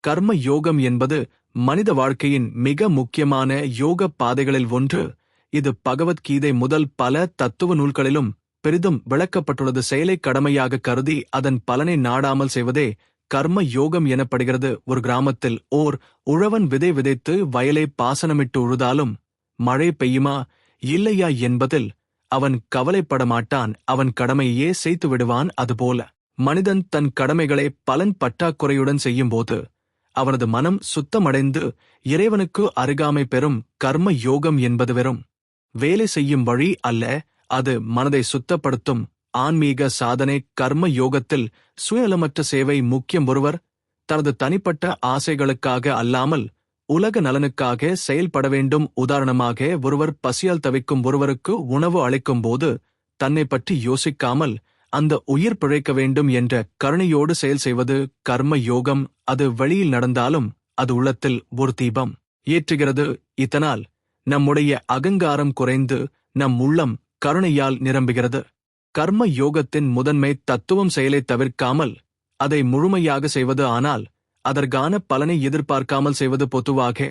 கர்ம யோகம் என்பது மனித வாழ்க்கையின் மிக முக்கியமான யோக பாதைகளில் ஒன்று. இது பகவத்கீதை முதல் பல தத்துவ நூல்களிலும் பெரிதும் விளக்கப்பட்டுள்ளது. செயலை கடமையாக கருதி அதன் பலனை நாடாமல் செய்வதே கர்ம யோகம் எனப்படுகிறது. ஒரு கிராமத்தில் ஓர் உழவன் விதை விதைத்து வயலை பாசனமிட்டு உழுதாலும் மழை பெய்யுமா இல்லையா என்பதில் அவன் கவலைப்பட மாட்டான். அவன் கடமையே செய்து விடுவான். அதுபோல மனிதன் தன் கடமைகளை பலன் பற்றாக்குறையுடன் செய்யும்போது அவனது மனம் சுத்தமடைந்து இறைவனுக்கு அருகாமை பெறும். கர்ம யோகம் என்பது வெறும் வேலை செய்யும் வழி அல்ல, அது மனதை சுத்தப்படுத்தும் ஆன்மீக சாதனை. கர்ம யோகத்தில் சுயநலமற்ற சேவை முக்கியம். ஒருவர் தனது தனிப்பட்ட ஆசைகளுக்காக அல்லாமல் உலக நலனுக்காக செயல்பட வேண்டும். உதாரணமாக, ஒருவர் பசியால் தவிக்கும் ஒருவருக்கு உணவு அளிக்கும் போது தன்னை பற்றி யோசிக்காமல் அந்த உயிர் பிழைக்க வேண்டும் என்ற கருணையோடு செயல் செய்வது கர்ம யோகம். அது வெளியில் நடந்தாலும் அது உள்ளத்தில் ஒரு தீபம் ஏற்றுகிறது. இதனால் நம்முடைய அகங்காரம் குறைந்து நம் உள்ளம் கருணையால் நிரம்புகிறது. கர்ம யோகத்தின் முதன்மை தத்துவம் செயலை தவிர்க்காமல் அதை முழுமையாக செய்வது. ஆனால் அதற்கான பலனை எதிர்பார்க்காமல் செய்வது. பொதுவாக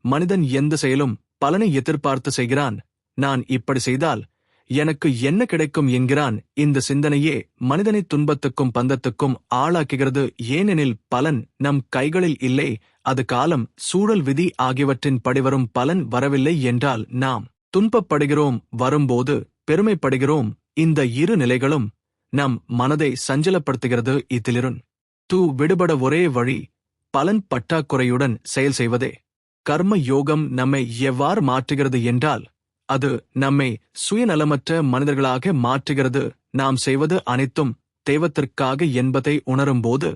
மனிதன் எந்த செயலும் பலனை எதிர்பார்த்து செய்கிறான். நான் இப்படி செய்தால் எனக்கு என்ன கிடைக்கும் என்கிறான். இந்த சிந்தனையே மனிதனை துன்பத்துக்கும் பந்தத்துக்கும் ஆளாக்குகிறது. ஏனெனில் பலன் நம் கைகளில் இல்லை. அது காலம், சூழல், விதி ஆகியவற்றின் படிவரும். பலன் வரவில்லை என்றால் நாம் துன்பப்படுகிறோம், வரும்போது பெருமைப்படுகிறோம். இந்த இரு நிலைகளும் நம் மனதை சஞ்சலப்படுத்துகிறது. இதிலிருந்து விடுபட ஒரே வழி பலன் பற்றாக்குறையுடன் செயல் செய்வதே. கர்ம யோகம் நம்மை எவ்வாறு மாற்றுகிறது என்றால் அது நம்மை சுயநலமற்ற மனிதர்களாக மாற்றுகிறது. நாம் செய்வது அனைத்தும் தெய்வத்திற்காக என்பதை உணரும்போது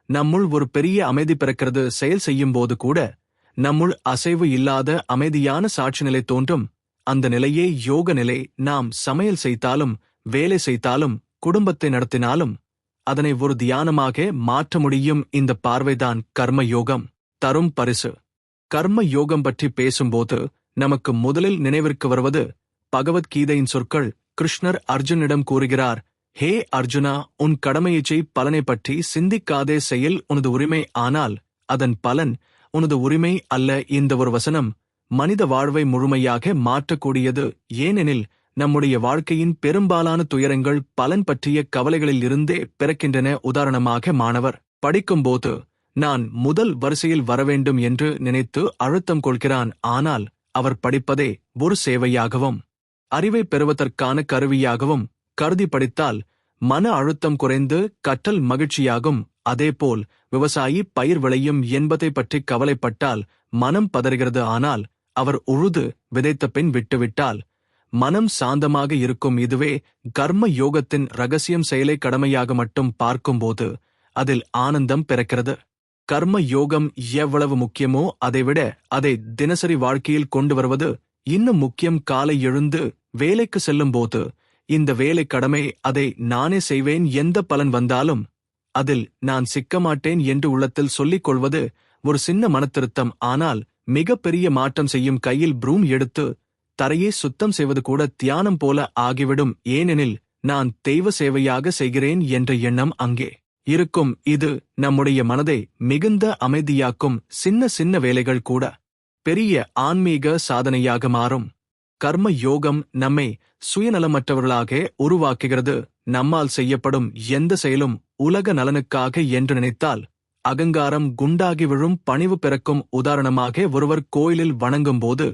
நம்முள் ஒரு பெரிய அமைதி பிறக்கிறது. செயல் செய்யும்போது கூட நம்முள் அசைவு இல்லாத அமைதியான சாட்சி நிலை தோன்றும். அந்த நிலையே யோக நிலை. நாம் சமையல் செய்தாலும் வேலை செய்தாலும் குடும்பத்தை நடத்தினாலும் அதனை ஒரு தியானமாக மாற்ற முடியும். இந்த பார்வைதான் கர்ம யோகம் தரும் பரிசு. கர்ம யோகம் பற்றி பேசும்போது நமக்கு முதலில் நினைவிற்கு வருவது பகவத்கீதையின் சொற்கள். கிருஷ்ணர் அர்ஜுனிடம் கூறுகிறார், ஹே அர்ஜுனா, உன் கடமையைச் செய், பலனை பற்றி சிந்திக்காதே. செயல் உனது உரிமை, ஆனால் அதன் பலன் உனது உரிமை அல்ல. இந்த ஒரு வசனம் மனித வாழ்வை முழுமையாக மாற்றக்கூடியது. ஏனெனில் நம்முடைய வாழ்க்கையின் பெரும்பாலான துயரங்கள் பலன் பற்றிய கவலைகளில் இருந்தே பிறக்கின்றன. உதாரணமாக, மாணவர் படிக்கும்போது நான் முதல் வரிசையில் வரவேண்டும் என்று நினைத்து அழுத்தம் கொள்கிறான். ஆனால் அவர் படிப்பதே ஒரு சேவையாகவும் அறிவை பெறுவதற்கான கருவியாகவும் கருதி படித்தால் மன அழுத்தம் குறைந்து கற்றல் மகிழ்ச்சியாகும். அதேபோல் விவசாயி பயிர் விளையும் என்பதை பற்றி கவலைப்பட்டால் மனம் பதறுகிறது. ஆனால் அவர் உழுது விதைத்த பின் விட்டுவிட்டால் மனம் சாந்தமாக இருக்கும். இதுவே கர்ம யோகத்தின் ரகசியம். செயலை கடமையாக மட்டும் பார்க்கும்போது அதில் ஆனந்தம் பிறக்கிறது. கர்ம யோகம் எவ்வளவு முக்கியமோ அதைவிட அதை தினசரி வாழ்க்கையில் கொண்டு வருவது இன்னும் முக்கியம். காலை எழுந்து வேலைக்கு செல்லும்போது இந்த வேலை கடமை, அதை நானே செய்வேன், எந்த பலன் வந்தாலும் அதில் நான் சிக்க மாட்டேன் என்று உள்ளத்தில் சொல்லிக் கொள்வது ஒரு சின்ன மனத்திருத்தம். ஆனால் மிக பெரிய மாற்றம் செய்யும். கையில் ப்ரூம் எடுத்து தரையை சுத்தம் செய்வது கூட தியானம் போல ஆகிவிடும். ஏனெனில் நான் தெய்வ சேவையாக செய்கிறேன் என்ற எண்ணம் அங்கே இருக்கும். இது நம்முடைய மனதை மிகுந்த அமைதியாக்கும். சின்ன சின்ன வேலைகள் கூட பெரிய ஆன்மீக சாதனையாக மாறும். கர்ம யோகம் நம்மை சுயநலமற்றவர்களாக உருவாக்குகிறது. நம்மால் செய்யப்படும் எந்த செயலும் உலக நலனுக்காக என்று நினைத்தால் அகங்காரம் குண்டாகி விழும், பணிவு பிறக்கும். உதாரணமாக, ஒருவர் கோயிலில் வணங்கும் போது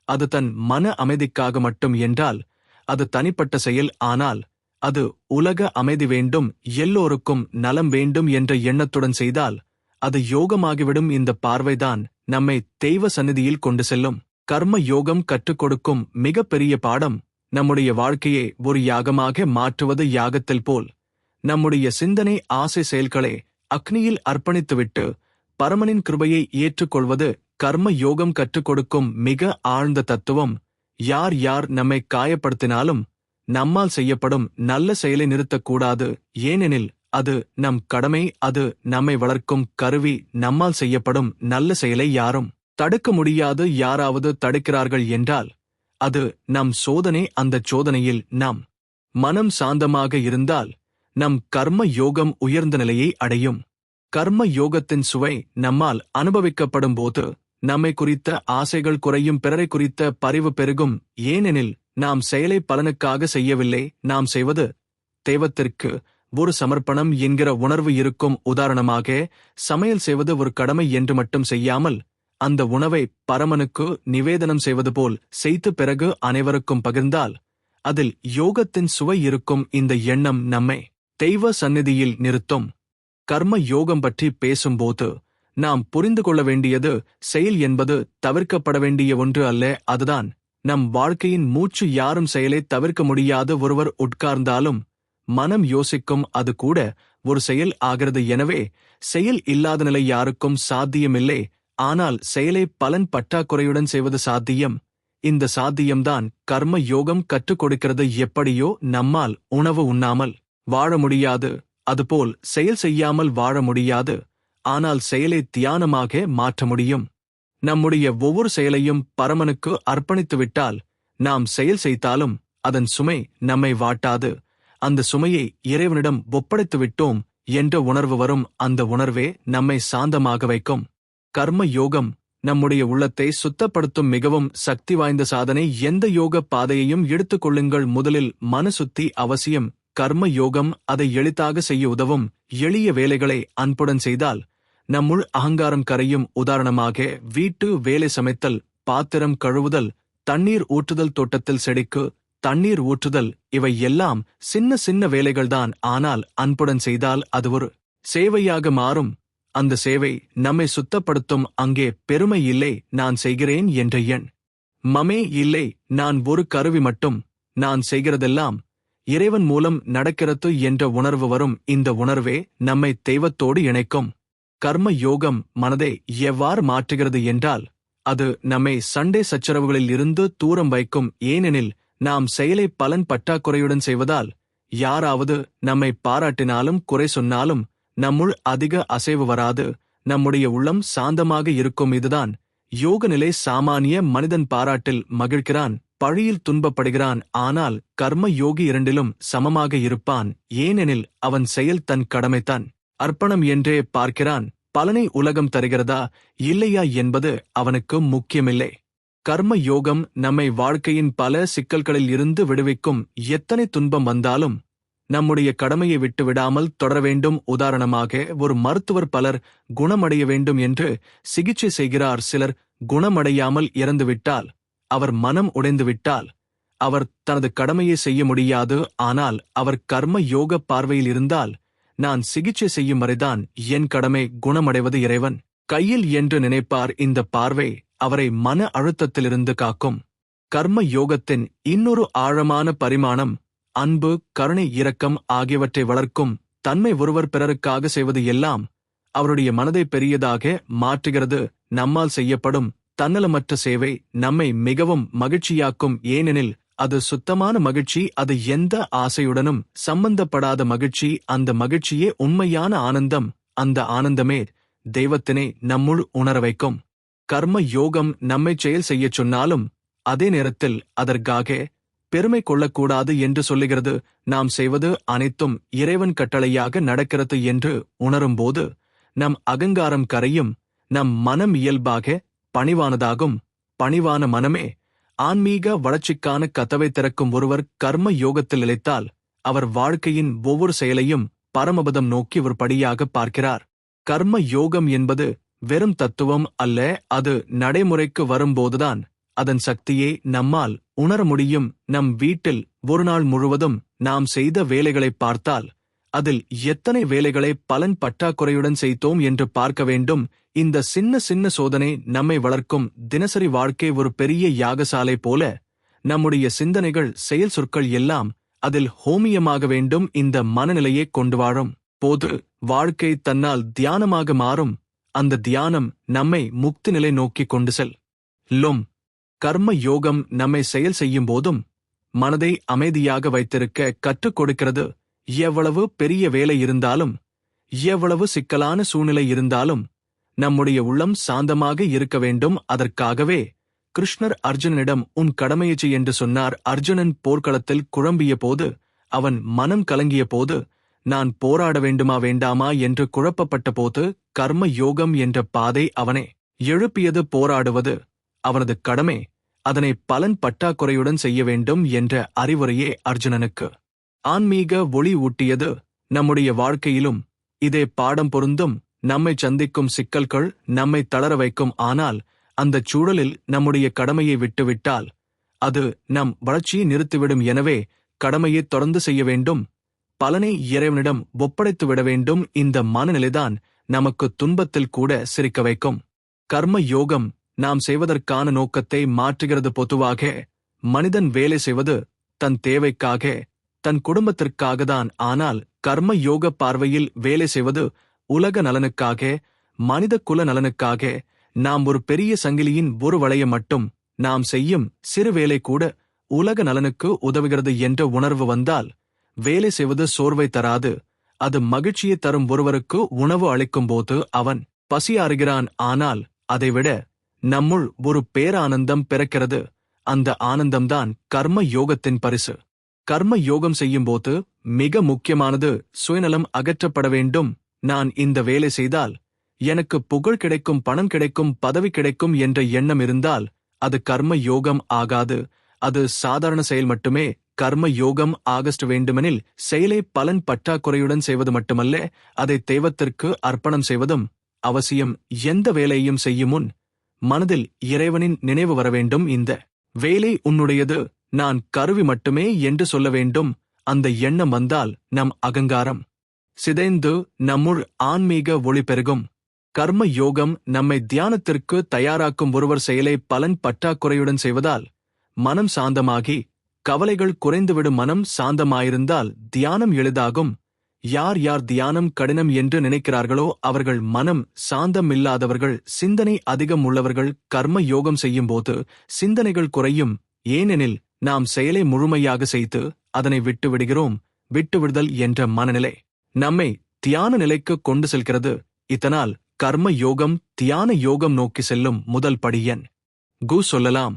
அது தன் மன அமைதிக்காக மட்டும் என்றால் அது தனிப்பட்ட செயல். ஆனால் அது உலக அமைதி வேண்டும், எல்லோருக்கும் நலம் வேண்டும் என்ற எண்ணத்துடன் செய்தால் அது யோகமாகிவிடும். இந்த பார்வைதான் நம்மை தெய்வ சந்நிதியில் கொண்டு செல்லும். கர்ம யோகம் கற்றுக் கொடுக்கும் மிக பெரிய பாடம் நம்முடைய வாழ்க்கையை ஒரு யாகமாக மாற்றுவது. யாகத்தில் போல் நம்முடைய சிந்தனை, ஆசை, செயல்களை அக்னியில் அர்ப்பணித்துவிட்டு பரமனின் கிருபையை ஏற்றுக்கொள்வது கர்ம யோகம் கற்றுக் கொடுக்கும் மிக ஆழ்ந்த தத்துவம். யார் யார் நம்மை காயப்படுத்தினாலும் நம்மால் செய்யப்படும் நல்ல செயலை நிறுத்தக்கூடாது. ஏனெனில் அது நம் கடமை. அது நம்மை வளர்க்கும் கருவி. நம்மால் செய்யப்படும் நல்ல செயலை யாரும் தடுக்க முடியாது. யாராவது தடுக்கிறார்கள் என்றால் அது நம் சோதனை. அந்த சோதனையில் நம் மனம் சாந்தமாக இருந்தால் நம் கர்ம யோகம் உயர்ந்த நிலையை அடையும். கர்ம யோகத்தின் சுவை நம்மால் அனுபவிக்கப்படும் போது நம்மை குறித்த ஆசைகள் குறையும், பிறரை குறித்த பரிவு பெருகும். ஏனெனில் நாம் செயலை பலனுக்காக செய்யவில்லை, நாம் செய்வது தெய்வத்திற்கு ஒரு சமர்ப்பணம் என்கிற உணர்வு இருக்கும். உதாரணமாக, சமையல் செய்வது ஒரு கடமை என்று மட்டும் செய்யாமல் அந்த உணவை பரமனுக்கு நிவேதனம் செய்வது போல் செய்து பிறகு அனைவருக்கும் பகிர்ந்தால் அதில் யோகத்தின் சுவை இருக்கும். இந்த எண்ணம் நம்மை தெய்வ சந்நிதியில் நிறுத்தும். கர்ம யோகம் பற்றி பேசும்போது நாம் புரிந்து கொள்ள வேண்டியது, செயல் என்பது தவிர்க்கப்பட வேண்டிய ஒன்று அல்ல, அதுதான் நம் வாழ்க்கையின் மூச்சு. யாரும் செயலை தவிர்க்க முடியாது. ஒருவர் உட்கார்ந்தாலும் மனம் யோசிக்கும், அது கூட ஒரு செயல் ஆகிறது. எனவே செயல் இல்லாத நிலை யாருக்கும் சாத்தியமில்லை. ஆனால் செயலை பலன் பற்றாக்குறையுடன் செய்வது சாத்தியம். இந்த சாத்தியம்தான் கர்ம யோகம் கற்றுக் கொடுக்கிறது. எப்படியோ நம்மால் உணவு உண்ணாமல் வாழ முடியாது, அதுபோல் செயல் செய்யாமல் வாழ முடியாது. ஆனால் செயலை தியானமாக மாற்ற முடியும். நம்முடைய ஒவ்வொரு செயலையும் பரமனுக்கு அர்ப்பணித்துவிட்டால் நாம் செயல் செய்தாலும் அதன் சுமை நம்மை வாட்டாது. அந்த சுமையை இறைவனிடம் ஒப்படைத்துவிட்டோம் என்ற உணர்வு வரும். அந்த உணர்வே நம்மை சாந்தமாக வைக்கும். கர்ம யோகம் நம்முடைய உள்ளத்தை சுத்தப்படுத்தும் மிகவும் சக்தி வாய்ந்த சாதனை. எந்த யோக பாதையையும் எடுத்துக்கொள்ளுங்கள், முதலில் மனசுத்தி அவசியம். கர்ம யோகம் அதை எளிதாக செய்ய உதவும். எளிய வேலைகளை அன்புடன் செய்தால் நம்முள் அகங்காரம் கரையும். உதாரணமாக, வீட்டு வேலை சமைத்தல், பாத்திரம் கழுவுதல், தண்ணீர் ஊற்றுதல், தோட்டத்தில் செடிக்கு தண்ணீர் ஊற்றுதல், இவை எல்லாம் சின்ன சின்ன வேலைகள்தான். ஆனால் அன்புடன் செய்தால் அது ஒரு சேவையாக மாறும். அந்த சேவை நம்மை சுத்தப்படுத்தும். அங்கே பெருமை இல்லை, நான் செய்கிறேன் என்ற எண் மமே இல்லை, நான் ஒரு கருவி மட்டும், நான் செய்கிறதெல்லாம் இறைவன் மூலம் நடக்கிறது என்ற உணர்வு வரும். இந்த உணர்வே நம்மை தெய்வத்தோடு இணைக்கும். கர்ம யோகம் மனதை எவ்வாறு மாற்றுகிறது என்றால், அது நம்மை சண்டை சச்சரவுகளில் இருந்து தூரம் வைக்கும். ஏனெனில் நாம் செயலை பலன் பற்றாக்குறையுடன் செய்வதால் யாராவது நம்மை பாராட்டினாலும் குறை சொன்னாலும் நம்முள் அதிக அசைவு வராது. நம்முடைய உள்ளம் சாந்தமாக இருக்கும். இதுதான் யோக நிலை. சாமானிய மனிதன் பாராட்டில் மகிழ்கிறான், பழியில் துன்பப்படுகிறான். ஆனால் கர்ம யோகி இரண்டிலும் சமமாக இருப்பான். ஏனெனில் அவன் செயல் தன் கடமைதான் அர்ப்பணம் என்றே பார்க்கிறான். பலனை உலகம் தருகிறதா இல்லையா என்பது அவனுக்கு முக்கியமில்லை. கர்ம யோகம் நம்மை வாழ்க்கையின் பல சிக்கல்களில் இருந்து விடுவிக்கும். எத்தனை துன்பம் வந்தாலும் நம்முடைய கடமையை விட்டு விடாமல் தொடர வேண்டும். உதாரணமாக, ஒரு மருத்துவர் பலர் குணமடைய வேண்டும் என்று சிகிச்சை செய்கிறார். சிலர் குணமடையாமல் இறந்துவிட்டால், அவர் மனம் உடைந்துவிட்டால் அவர் தனது கடமையை செய்ய முடியாது. ஆனால் அவர் கர்ம யோக பார்வையில் இருந்தால், நான் சிகிச்சை செய்யும் வரைதான் என் கடமை, குணமடைவது இறைவன் கையில் என்று நினைப்பார். இந்த பார்வை அவரை மன அழுத்தத்திலிருந்து காக்கும். கர்ம யோகத்தின் இன்னொரு ஆழமான பரிமாணம் அன்பு, கருணை, இரக்கம் ஆகியவற்றை வளர்க்கும் தன்மை. ஒருவர் பிறருக்காக செய்வது எல்லாம் அவருடைய மனதை பெரியதாக மாற்றுகிறது. நம்மால் செய்யப்படும் தன்னலமற்ற சேவை நம்மை மிகவும் மகிழ்ச்சியாக்கும். ஏனெனில் அது சுத்தமான மகிழ்ச்சி. அது எந்த ஆசையுடனும் சம்பந்தப்படாத மகிழ்ச்சி. அந்த மகிழ்ச்சியே உண்மையான ஆனந்தம். அந்த ஆனந்தமே தெய்வத்தினை நம்முள் உணர வைக்கும். கர்ம யோகம் நம்மை செயல் செய்யச் சொன்னாலும் அதே நேரத்தில் அதற்காக பெருமை கொள்ளக்கூடாது என்று சொல்லுகிறது. நாம் செய்வது அனைத்தும் இறைவன் கட்டளையாக நடக்கிறது என்று உணரும்போது நம் அகங்காரம் கரையும். நம் மனம் இயல்பாக பணிவானதாகும். பணிவான மனமே ஆன்மீக வளர்ச்சிக்கான கதவை திறக்கும். ஒருவர் கர்ம யோகத்தில் இழைத்தால் அவர் வாழ்க்கையின் ஒவ்வொரு செயலையும் பரமபதம் நோக்கி ஒரு படியாக பார்க்கிறார். கர்ம யோகம் என்பது வெறும் தத்துவம் அல்ல, அது நடைமுறைக்கு வரும்போதுதான் அதன் சக்தியை நம்மால் உணர முடியும். நம் வீட்டில் ஒரு நாள் முழுவதும் நாம் செய்த வேலைகளை பார்த்தால் அதில் எத்தனை வேலைகளை பலன் பற்றாக்குறையுடன் செய்தோம் என்று பார்க்க வேண்டும். இந்த சின்ன சின்ன சோதனை நம்மை வளர்க்கும். தினசரி வாழ்க்கை ஒரு பெரிய யாகசாலை போல. நம்முடைய சிந்தனைகள், செயல், சொற்கள் எல்லாம் அதில் ஹோமியமாக வேண்டும். இந்த மனநிலையை கொண்டு வாழும் போது வாழ்க்கை தன்னால் தியானமாக மாறும். அந்த தியானம் நம்மை முக்தி நிலை நோக்கி கொண்டு செல்லும். கர்ம யோகம் நம்மை செயல் செய்யும் போதும் மனதை அமைதியாக வைத்திருக்க கற்றுக் கொடுக்கிறது. எவ்வளவு பெரிய வேலை இருந்தாலும், எவ்வளவு சிக்கலான சூழ்நிலை இருந்தாலும் நம்முடைய உள்ளம் சாந்தமாக இருக்க வேண்டும். அதற்காகவே கிருஷ்ணர் அர்ஜுனனிடம் உன் கடமையை செய் என்று சொன்னார். அர்ஜுனன் போர்க்களத்தில் குழம்பிய போது, அவன் மனம் கலங்கிய போது நான் போராட வேண்டுமா வேண்டாமா என்று குழப்பப்பட்ட போது கர்ம யோகம் என்ற பாதை அவனை எழுப்பியது. போராடுவது அவனது கடமை, அதனை பலன் பற்றாக்குறையுடன் செய்ய வேண்டும் என்ற அறிவுரையே அர்ஜுனனுக்கு ஆன்மீக ஒளி ஊட்டியது. நம்முடைய வாழ்க்கையிலும் இதே பாடம் பொருந்தும். நம்மை சந்திக்கும் சிக்கல்கள் நம்மை தளர வைக்கும். ஆனால் அந்தச் சூழலில் நம்முடைய கடமையை விட்டுவிட்டால் அது நம் வளர்ச்சியை நிறுத்திவிடும். எனவே கடமையை தொடர்ந்து செய்ய வேண்டும், பலனை இறைவனிடம் ஒப்படைத்துவிட வேண்டும். இந்த மனநிலைதான் நமக்கு துன்பத்தில் கூட சிரிக்க வைக்கும். கர்ம யோகம் நாம் செய்வதற்கான நோக்கத்தை மாற்றுகிறது. பொதுவாக மனிதன் வேலை செய்வது தன் தேவைக்காக, தன் குடும்பத்திற்காகத்தான். ஆனால் கர்ம யோக பார்வையில் வேலை செய்வது உலக நலனுக்காக, மனித குல நலனுக்காக. நாம் ஒரு பெரிய சங்கிலியின் ஒரு வளையம் மட்டும். நாம் செய்யும் சிறு வேலை கூட உலக நலனுக்கு உதவுகிறது என்ற உணர்வு வந்தால் வேலை செய்வது சோர்வை தராது. அது மகிழ்ச்சியை தரும். ஒருவருக்கு உணவு அளிக்கும்போது அவன் பசியாறுகிறான். ஆனால் அதைவிட நம்முள் ஒரு பேரானந்தம் பிறக்கிறது. அந்த ஆனந்தம்தான் கர்ம யோகத்தின் பரிசு. கர்ம யோகம் செய்யும்போது மிக முக்கியமானது சுயநலம் அகற்றப்பட வேண்டும். நான் இந்த வேலை செய்தால் எனக்கு புகழ் கிடைக்கும், பணம் கிடைக்கும், பதவி கிடைக்கும் என்ற எண்ணம் இருந்தால் அது கர்ம யோகம் ஆகாது. அது சாதாரண செயல் மட்டுமே. கர்ம யோகம் ஆகஸ்ட் வேண்டுமெனில் செயலை பலன் பற்றாக்குறையுடன் செய்வது மட்டுமல்ல, அதை தெய்வத்திற்கு அர்ப்பணம் செய்வதும் அவசியம். எந்த வேலையையும் செய்யும் முன் மனதில் இறைவனின் நினைவு வர வேண்டும். இந்த வேலை உன்னுடையது, நான் கருவி மட்டுமே என்று சொல்ல வேண்டும். அந்த எண்ணம் வந்தால் நம் அகங்காரம் சிதைந்து நம்முள் ஆன்மீக ஒளி பெருகும். கர்ம யோகம் நம்மை தியானத்திற்கு தயாராக்கும். ஒருவர் செயலை பலன் பற்றாக்குறையுடன் செய்வதால் மனம் சாந்தமாகி கவலைகள் குறைந்துவிடும். மனம் சாந்தமாயிருந்தால் தியானம் எளிதாகும். யார் யார் தியானம் கடினம் என்று நினைக்கிறார்களோ அவர்கள் மனம் சாந்தம் இல்லாதவர்கள், சிந்தனை அதிகம் உள்ளவர்கள். கர்ம யோகம் செய்யும்போது சிந்தனைகள் குறையும். ஏனெனில் நாம் செயலை முழுமையாக செய்து அதனை விட்டுவிடுகிறோம். விட்டுவிடுதல் என்ற மனநிலை நம்மை தியான நிலைக்கு கொண்டு செல்கிறது. இதனால் கர்ம யோகம் தியான யோகம் நோக்கி செல்லும் முதல் படியன் சொல்லலாம்.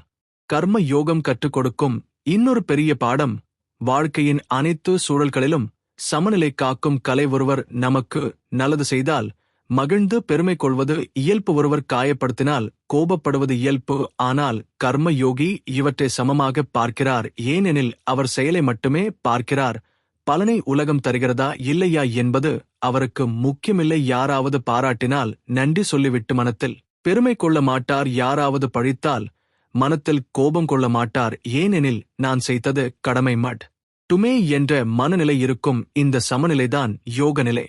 கர்ம யோகம் கற்றுக் கொடுக்கும் இன்னொரு பெரிய பாடம் வாழ்க்கையின் அனைத்து சூழல்களிலும் சமநிலை காக்கும் கலை. ஒருவர் நமக்கு நல்லது செய்தால் மகிழ்ந்து பெருமை கொள்வது இயல்பு. ஒருவர் காயப்படுத்தினால் கோபப்படுவது இயல்பு. ஆனால் கர்ம யோகி இவற்றை சமமாக பார்க்கிறார். ஏனெனில் அவர் செயலை மட்டுமே பார்க்கிறார். பலனை உலகம் தருகிறதா இல்லையா என்பது அவருக்கு முக்கியமில்லை. யாராவது பாராட்டினால் நன்றி சொல்லிவிட்டு மனத்தில் பெருமை கொள்ள மாட்டார். யாராவது பழித்தால் மனத்தில் கோபம் கொள்ள மாட்டார். ஏனெனில் நான் செய்தது கடமை மட்டுமே என்ற மனநிலை இருக்கும். இந்த சமநிலைதான் யோக நிலை.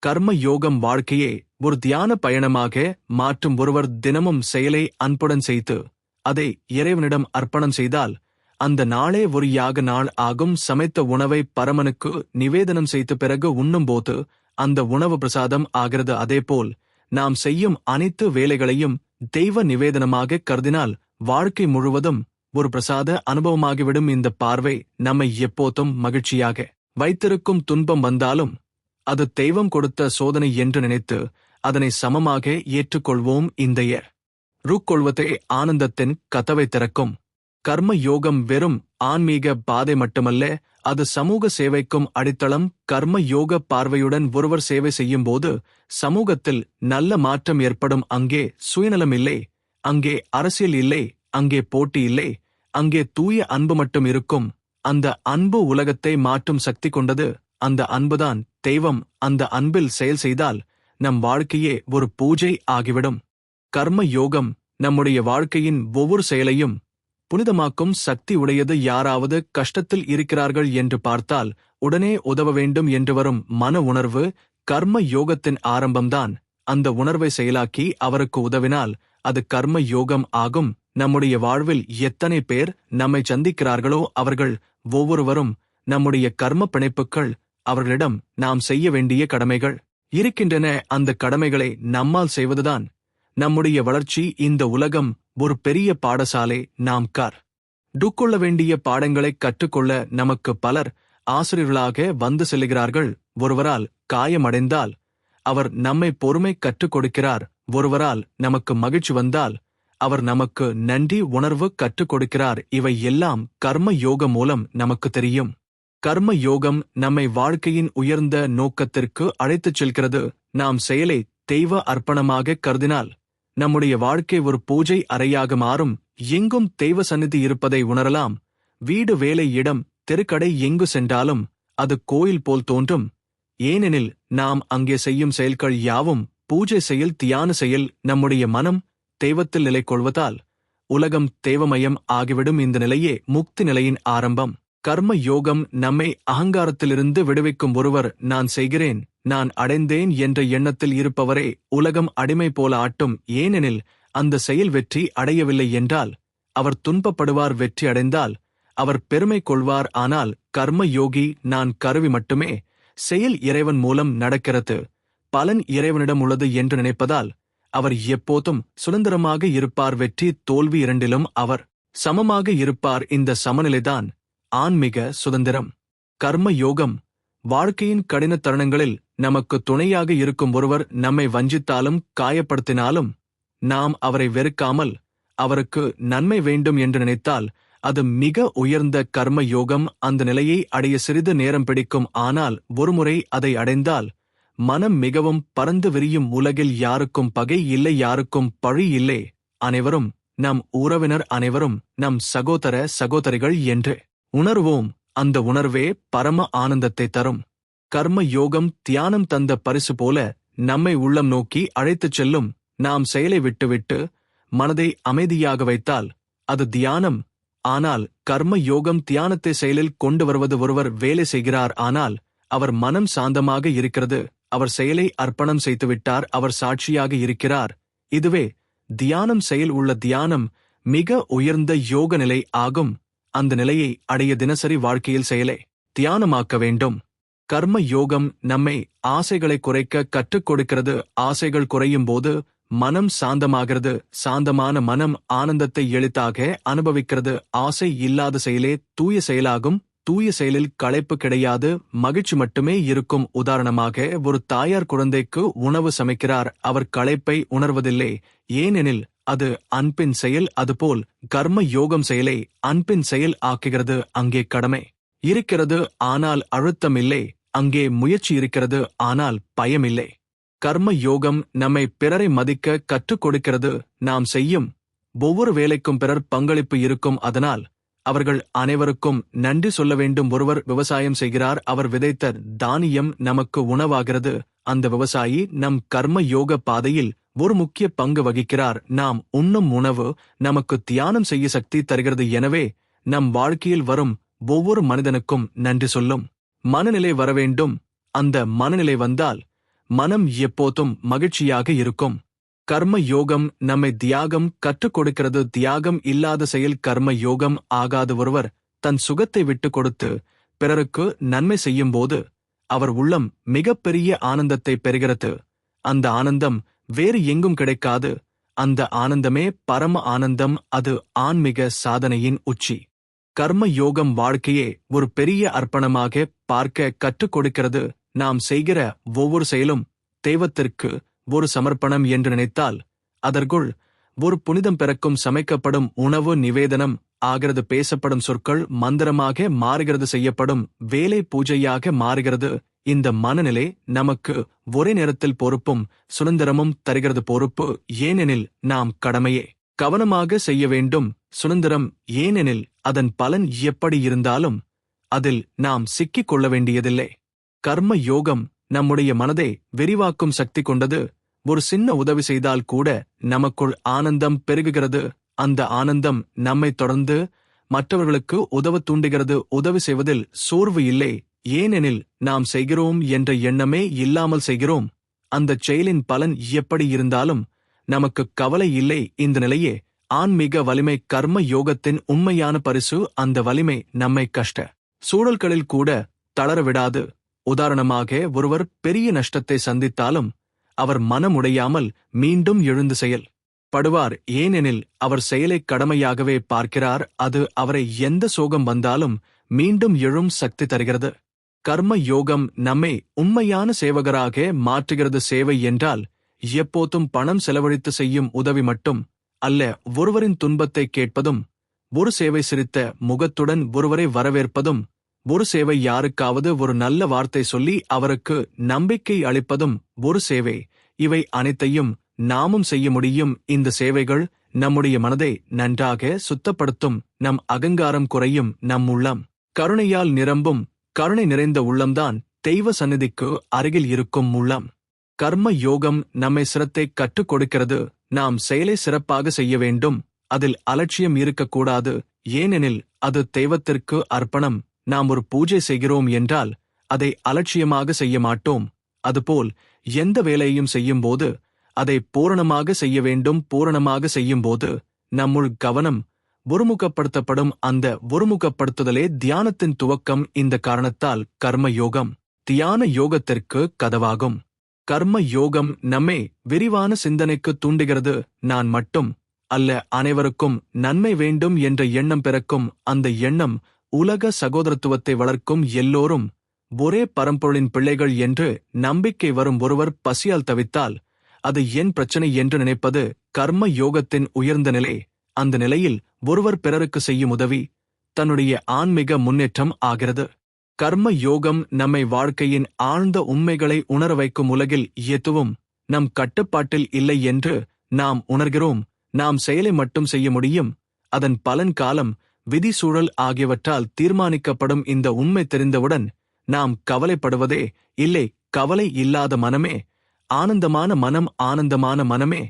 கர்ம யோகம் வாழ்க்கையே ஒரு தியான பயணமாக மாற்றும். ஒருவர் தினமும் செயலை அன்புடன் செய்து அதை இறைவனிடம் அர்ப்பணம் செய்தால் அந்த நாளே ஒரு யாக நாள் ஆகும். சமைத்த உணவை பரமனுக்கு நிவேதனம் செய்த பிறகு உண்ணும்போது அந்த உணவு பிரசாதம் ஆகிறது. அதேபோல் நாம் செய்யும் அனைத்து வேலைகளையும் தெய்வ நிவேதனமாக கருதினால் வாழ்க்கை முழுவதும் ஒரு பிரசாத அனுபவமாகிவிடும். இந்த பார்வை நம்மை எப்போதும் மகிழ்ச்சியாக வைத்திருக்கும். துன்பம் வந்தாலும் அது தெய்வம் கொடுத்த சோதனை என்று நினைத்து அதனை சமமாக ஏற்றுக்கொள்வோம். இந்தைய ருக்கொள்வதே ஆனந்தத்தின் கதவை திறக்கும். கர்ம யோகம் வெறும் ஆன்மீக பாதை மட்டுமல்ல, அது சமூக சேவைக்கும் அடித்தளம். கர்ம யோக பார்வையுடன் ஒருவர் சேவை செய்யும்போது சமூகத்தில் நல்ல மாற்றம் ஏற்படும். அங்கே சுயநலம் இல்லை, அங்கே அரசியல் இல்லை, அங்கே போட்டி இல்லை, அங்கே தூய அன்பு மட்டும் இருக்கும். அந்த அன்பு உலகத்தை மாற்றும் சக்தி கொண்டது. அந்த அன்புதான் தெய்வம். அந்த அன்பில் செயல் செய்தால் நம் வாழ்க்கையே ஒரு பூஜை ஆகிவிடும். கர்ம யோகம் நம்முடைய வாழ்க்கையின் ஒவ்வொரு செயலையும் புனிதமாக்கும் சக்தி உடையது. யாராவது கஷ்டத்தில் இருக்கிறார்கள் என்று பார்த்தால் உடனே உதவ வேண்டும் என்று வரும் மன உணர்வு கர்ம யோகத்தின் ஆரம்பம்தான். அந்த உணர்வை செயலாக்கி அவருக்கு உதவினால் அது கர்ம யோகம் ஆகும். நம்முடைய வாழ்வில் எத்தனை பேர் நம்மை சந்திக்கிறார்களோ அவர்கள் ஒவ்வொருவரும் நம்முடைய கர்ம பிணைப்புகள். அவர்களிடம் நாம் செய்ய வேண்டிய கடமைகள் இருக்கின்றன. அந்த கடமைகளை நம்மால் செய்வதுதான் நம்முடைய வளர்ச்சி. இந்த உலகம் ஒரு பெரிய பாடசாலை. நாம் டுக்கொள்ள வேண்டிய பாடங்களை கற்றுக்கொள்ள நமக்கு பலர் ஆசிரியர்களாக வந்து செல்லுகிறார்கள். ஒருவரால் காயமடைந்தால் அவர் நம்மை பொறுமை கற்றுக் கொடுக்கிறார். ஒருவரால் நமக்கு மகிழ்ச்சி வந்தால் அவர் நமக்கு நன்றி உணர்வு கற்றுக் கொடுக்கிறார். இவை எல்லாம் கர்ம யோக மூலம் நமக்கு தெரியும். கர்ம யோகம் நம்மை வாழ்க்கையின் உயர்ந்த நோக்கத்திற்கு அழைத்துச் செல்கிறது. நாம் செயலை தெய்வ அர்ப்பணமாக கருதினால் நம்முடைய வாழ்க்கை ஒரு பூஜை அறையாக மாறும். எங்கும் தெய்வ சந்நிதி இருப்பதை உணரலாம். வீடு, வேலை, இடம், தெருக்கடை எங்கு சென்றாலும் அது கோயில் போல் தோன்றும். ஏனெனில் நாம் அங்கே செய்யும் செயல்கள் யாவும் பூஜை செயல், தியான செயல். நம்முடைய மனம் தெய்வத்தில் நிலை கொள்வதால் உலகம் தெய்வமயம் ஆகிவிடும். இந்த நிலையே முக்தி நிலையின் ஆரம்பம். கர்ம யோகம் நம்மை அகங்காரத்திலிருந்து விடுவிக்கும். ஒருவர் நான் செய்கிறேன், நான் அடைந்தேன் என்ற எண்ணத்தில் இருப்பவரே உலகம் அடிமை போல ஆட்டும். ஏனெனில் அந்த செயல் வெற்றி அடையவில்லை என்றால் அவர் துன்பப்படுவார். வெற்றி அடைந்தால் அவர் பெருமை கொள்வார். ஆனால் கர்ம யோகி நான் கருவி மட்டுமே, செயல் இறைவன் மூலம் நடக்கிறது, பலன் இறைவனிடம் உள்ளது என்று நினைப்பதால் அவர் எப்போதும் சுதந்திரமாக இருப்பார். வெற்றி தோல்வி இரண்டிலும் அவர் சமமாக இருப்பார். இந்த சமநிலைதான் ஆன்மீக சுதந்திரம். கர்ம யோகம் வாழ்க்கையின் கடின தருணங்களில் நமக்கு துணையாக இருக்கும். ஒருவர் நம்மை வஞ்சித்தாலும் காயப்படுத்தினாலும் நாம் அவரை வெறுக்காமல் அவருக்கு நன்மை வேண்டும் என்று நினைத்தால் அது மிக உயர்ந்த கர்ம யோகம். அந்த நிலையை அடைய சிறிது நேரம் பிடிக்கும். ஆனால் ஒருமுறை அதை அடைந்தால் மனம் மிகவும் பறந்து விரியும். உலகில் யாருக்கும் பகை இல்லை, யாருக்கும் பழி இல்லை. அனைவரும் நம் உறவினர், அனைவரும் நம் சகோதர சகோதரிகள் என்று உணர்வோம். அந்த உணர்வே பரம ஆனந்தத்தை தரும். கர்ம யோகம் தியானம் தந்த பரிசு போல நம்மை உள்ளம் நோக்கி அழைத்துச் செல்லும். நாம் செயலை விட்டுவிட்டு மனதை அமைதியாக வைத்தால் அது தியானம். ஆனால் கர்ம யோகம் தியானத்தை செயலில் கொண்டு வருவது. ஒருவர் வேலை செய்கிறார், ஆனால் அவர் மனம் சாந்தமாக இருக்கிறது. அவர் செயலை அர்ப்பணம் செய்துவிட்டார், அவர் சாட்சியாக இருக்கிறார். இதுவே தியானம். செயல் உள்ள தியானம் மிக உயர்ந்த யோக நிலை ஆகும். அந்த நிலையை அடைய தினசரி வாழ்க்கையில் செயலை தியானமாக்க வேண்டும். கர்ம யோகம் நம்மை ஆசைகளை குறைக்க கற்றுக் கொடுக்கிறது. ஆசைகள் குறையும் போது மனம் சாந்தமாகிறது. சாந்தமான மனம் ஆனந்தத்தை எளிதாக அனுபவிக்கிறது. ஆசை இல்லாத செயலே தூய செயலாகும். தூய செயலில் களைப்பு கிடையாது, மகிழ்ச்சி மட்டுமே இருக்கும். உதாரணமாக, ஒரு தாயார் குழந்தைக்கு உணவு சமைக்கிறார். அவர் களைப்பை உணர்வதில்லை, ஏனெனில் அது அன்பின் செயல். அதுபோல் கர்ம யோகம் செயலை அன்பின் செயல் ஆக்குகிறது. அங்கே கடமை இருக்கிறது, ஆனால் அழுத்தம் இல்லை. அங்கே முயற்சி இருக்கிறது, ஆனால் பயமில்லை. கர்ம யோகம் நம்மை பிறரை மதிக்க கற்றுக் கொடுக்கிறது. நாம் செய்யும் ஒவ்வொரு வேலைக்கும் பிறர் பங்களிப்பு இருக்கும். அதனால் அவர்கள் அனைவருக்கும் நன்றி சொல்ல வேண்டும். ஒருவர் விவசாயம் செய்கிறார், அவர் விதைத்த தானியம் நமக்கு உணவாகிறது. அந்த விவசாயி நம் கர்ம யோக பாதையில் ஒரு முக்கிய பங்கு வகிக்கிறார். நாம் உண்ணும் உணவு நமக்கு தியானம் செய்ய சக்தி தருகிறது. எனவே நம் வாழ்க்கையில் வரும் ஒவ்வொரு மனிதனுக்கும் நன்றி சொல்லும் மனநிலை வரவேண்டும். அந்த மனநிலை வந்தால் மனம் எப்போதும் மகிழ்ச்சியாக இருக்கும். கர்ம யோகம் நம்மை தியாகம் கற்றுக் கொடுக்கிறது. தியாகம் இல்லாத செயல் கர்ம யோகம் ஆகாது. ஒருவர் தன் சுகத்தை விட்டு கொடுத்து பிறருக்கு நன்மை செய்யும் போது அவர் உள்ளம் மிகப்பெரிய ஆனந்தத்தை பெறுகிறது. அந்த ஆனந்தம் வேறு எங்கும் கிடைக்காது. அந்த ஆனந்தமே பரம ஆனந்தம். அது ஆன்மீக சாதனையின் உச்சி. கர்ம யோகம் வாழ்க்கையே ஒரு பெரிய அர்ப்பணமாக பார்க்க கற்றுக் கொடுக்கிறது. நாம் செய்கிற ஒவ்வொரு செயலும் தெய்வத்திற்கு ஒரு சமர்ப்பணம் என்று நினைத்தால் அதற்குள் ஒரு புனிதம் பிறக்கும். சமைக்கப்படும் உணவு நிவேதனம் ஆகிறது. பேசப்படும் சொற்கள் மந்திரமாக மாறுகிறது. செய்யப்படும் வேலை பூஜையாக மாறுகிறது. இந்த மனநிலை நமக்கு ஒரே நேரத்தில் பொறுப்பும் சுதந்திரமும் தருகிறது. பொறுப்பு ஏனெனில் நாம் கடமையை கவனமாக செய்ய வேண்டும். சுதந்திரம் ஏனெனில் அதன் பலன் எப்படி இருந்தாலும் அதில் நாம் சிக்கிக் கொள்ள வேண்டியதில்லை. கர்ம யோகம் நம்முடைய மனதை விரிவாக்கும் சக்தி கொண்டது. ஒரு சின்ன உதவி செய்தால் கூட நமக்குள் ஆனந்தம் பெருகுகிறது. அந்த ஆனந்தம் நம்மை தொடர்ந்து மற்றவர்களுக்கு உதவ தூண்டுகிறது. உதவி செய்வதில் சோர்வு இல்லை, ஏனெனில் நாம் செய்கிறோம் என்ற எண்ணமே இல்லாமல் செய்கிறோம். அந்தச் செயலின் பலன் எப்படி இருந்தாலும் நமக்கு கவலை இல்லை. இந்த நிலையே ஆன்மீக வலிமை. கர்ம யோகத்தின் உண்மையான பரிசு அந்த வலிமை நம்மை கஷ்ட சூழல்களில் கூட தளரவிடாது. உதாரணமாக, ஒருவர் பெரிய நஷ்டத்தை சந்தித்தாலும் அவர் மனமுடையாமல் மீண்டும் எழுந்து செயல் படுவார். ஏனெனில் அவர் செயலை கடமையாகவே பார்க்கிறார். அது அவரை எந்த சோகம் வந்தாலும் மீண்டும் எழும் சக்தி தருகிறது. கர்ம யோகம் நம்மை உண்மையான சேவகராக மாற்றுகிறது. சேவை என்றால் எப்போதும் பணம் செலவழித்து செய்யும் உதவி மட்டும் அல்ல. ஒருவரின் துன்பத்தை கேட்பதும், ஒரு சேவை சிரித்த முகத்துடன் ஒருவரை வரவேற்பதும், ஒரு சேவை யாருக்காவது ஒரு நல்ல வார்த்தை சொல்லி அவருக்கு நம்பிக்கை அளிப்பதும் ஒரு சேவை. இவை அனைத்தையும் நாமும் செய்ய முடியும். இந்த சேவைகள் நம்முடைய மனதை நன்றாக சுத்தப்படுத்தும், நம் அகங்காரம் குறையும், நம் உள்ளம் கருணையால் நிரம்பும். கருணை நிறைந்த உள்ளம்தான் தெய்வ சந்நிதிக்கு அருகில் இருக்கும் உள்ளம். கர்ம யோகம் நம்மை சிரத்தை கற்றுக் கொடுக்கிறது. நாம் செயலை சிறப்பாக செய்ய வேண்டும். அதில் அலட்சியம் இருக்கக்கூடாது. ஏனெனில் அது தெய்வத்திற்கு அர்ப்பணம். நாம் ஒரு பூஜை செய்கிறோம் என்றால் அதை அலட்சியமாக செய்ய மாட்டோம். அதுபோல் எந்த வேலையையும் செய்யும்போது அதை பூரணமாக செய்ய வேண்டும். பூரணமாக செய்யும்போது நம்முள் கவனம் ஒருமுகப்படுத்தப்படும். அந்த ஒருமுகப்படுத்துதலே தியானத்தின் துவக்கம். இந்த காரணத்தால் கர்ம யோகம் தியான யோகத்திற்கு கதவாகும். கர்ம யோகம் நம்மை விரிவான சிந்தனைக்கு தூண்டுகிறது. நான் மட்டும் அல்ல, அனைவருக்கும் நன்மை வேண்டும் என்ற எண்ணம் பிறக்கும். அந்த எண்ணம் உலக சகோதரத்துவத்தை வளர்க்கும். எல்லோரும் ஒரே பரம்பொருளின் பிள்ளைகள் என்று நம்பிக்கை வரும். ஒருவர் பசியால் தவித்தால் அது என் பிரச்சனை என்று நினைப்பது கர்ம யோகத்தின் உயர்ந்த நிலை. அந்த நிலையில் ஒருவர் பிறருக்கு செய்யும் உதவி தன்னுடைய ஆன்மீக முன்னேற்றம் ஆகிறது. கர்ம யோகம் நம்மை வாழ்க்கையின் ஆழ்ந்த உண்மைகளை உணர வைக்கும். உலகில் எதுவும் நம் கட்டுப்பாட்டில் இல்லை என்று நாம் உணர்கிறோம். நாம் செயலை மட்டும் செய்ய முடியும். அதன் பலன் காலம், விதி, சூழல் ஆகியவற்றால் தீர்மானிக்கப்படும். இந்த உண்மை தெரிந்தவுடன் நாம் கவலைப்படுவதே இல்லை. கவலை இல்லாத மனமே ஆனந்தமான மனம். ஆனந்தமான மனமே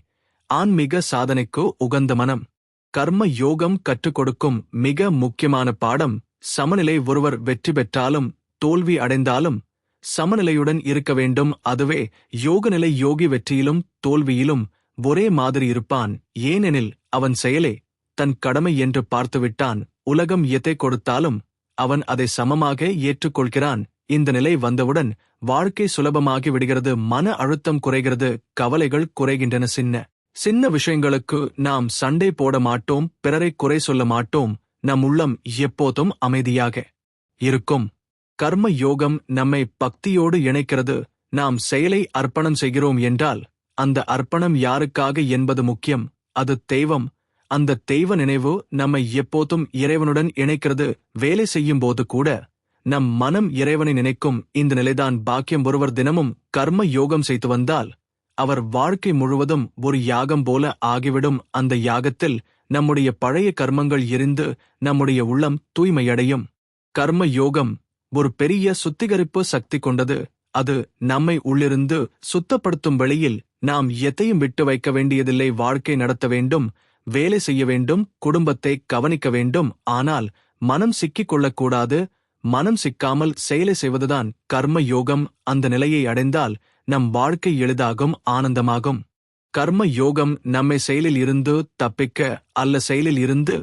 ஆன்மீக சாதனைக்கு உகந்த மனம். கர்ம யோகம் கற்றுக் கொடுக்கும் மிக முக்கியமான பாடம் சமநிலை. ஒருவர் வெற்றி பெற்றாலும் தோல்வி அடைந்தாலும் சமநிலையுடன் இருக்க வேண்டும். அதுவே யோகநிலை. யோகி வெற்றியிலும் தோல்வியிலும் ஒரே மாதிரி இருப்பான். ஏனெனில் அவன் செயலே தன் கடமை என்று பார்த்துவிட்டான். உலகம் எதை கொடுத்தாலும் அவன் அதை சமமாக ஏற்றுக்கொள்கிறான். இந்த நிலை வந்தவுடன் வாழ்க்கை சுலபமாகி விடுகிறது. மன அழுத்தம் குறைகிறது. கவலைகள் குறைகின்றன. சின்ன விஷயங்களுக்கு நாம் சண்டை போட மாட்டோம். பிறரை குறை சொல்ல மாட்டோம். நம் உள்ளம் எப்போதும் அமைதியாக இருக்கும். கர்ம யோகம் நம்மை பக்தியோடு இணைக்கிறது. நாம் செயலை அர்ப்பணம் செய்கிறோம் என்றால் அந்த அர்ப்பணம் யாருக்காக என்பது முக்கியம். அது தெய்வம். அந்த தெய்வ நினைவு நம்மை எப்போதும் இறைவனுடன் இணைக்கிறது. வேலை செய்யும் போது கூட நம் மனம் இறைவனை நினைக்கும். இந்த நிலைதான் பாக்கியம். ஒருவர் தினமும் கர்ம யோகம் செய்து வந்தால் அவர் வாழ்க்கை முழுவதும் ஒரு யாகம் போல ஆகிவிடும். அந்த யாகத்தில் நம்முடைய பழைய கர்மங்கள் எரிந்து நம்முடைய உள்ளம் தூய்மையடையும். கர்ம யோகம் ஒரு பெரிய சுத்திகரிப்பு சக்தி கொண்டது. அது நம்மை உள்ளிருந்து சுத்தப்படுத்தும். வெளியில் நாம் எதையும் விட்டு வைக்க வேண்டியதில்லை. வாழ்க்கை நடத்த வேண்டும், வேலை செய்ய வேண்டும், குடும்பத்தை கவனிக்க வேண்டும். ஆனால் மனம் சிக்கிக் கொள்ளக்கூடாது. மனம் சிக்காமல் செயலை செய்வதுதான் கர்ம யோகம். அந்த நிலையை அடைந்தால் நம் வாழ்க்கை எளிதாகும், ஆனந்தமாகும். கர்ம யோகம் நம்மை செயலில் இருந்து தப்பிக்க அல்ல, செயலில் இருந்து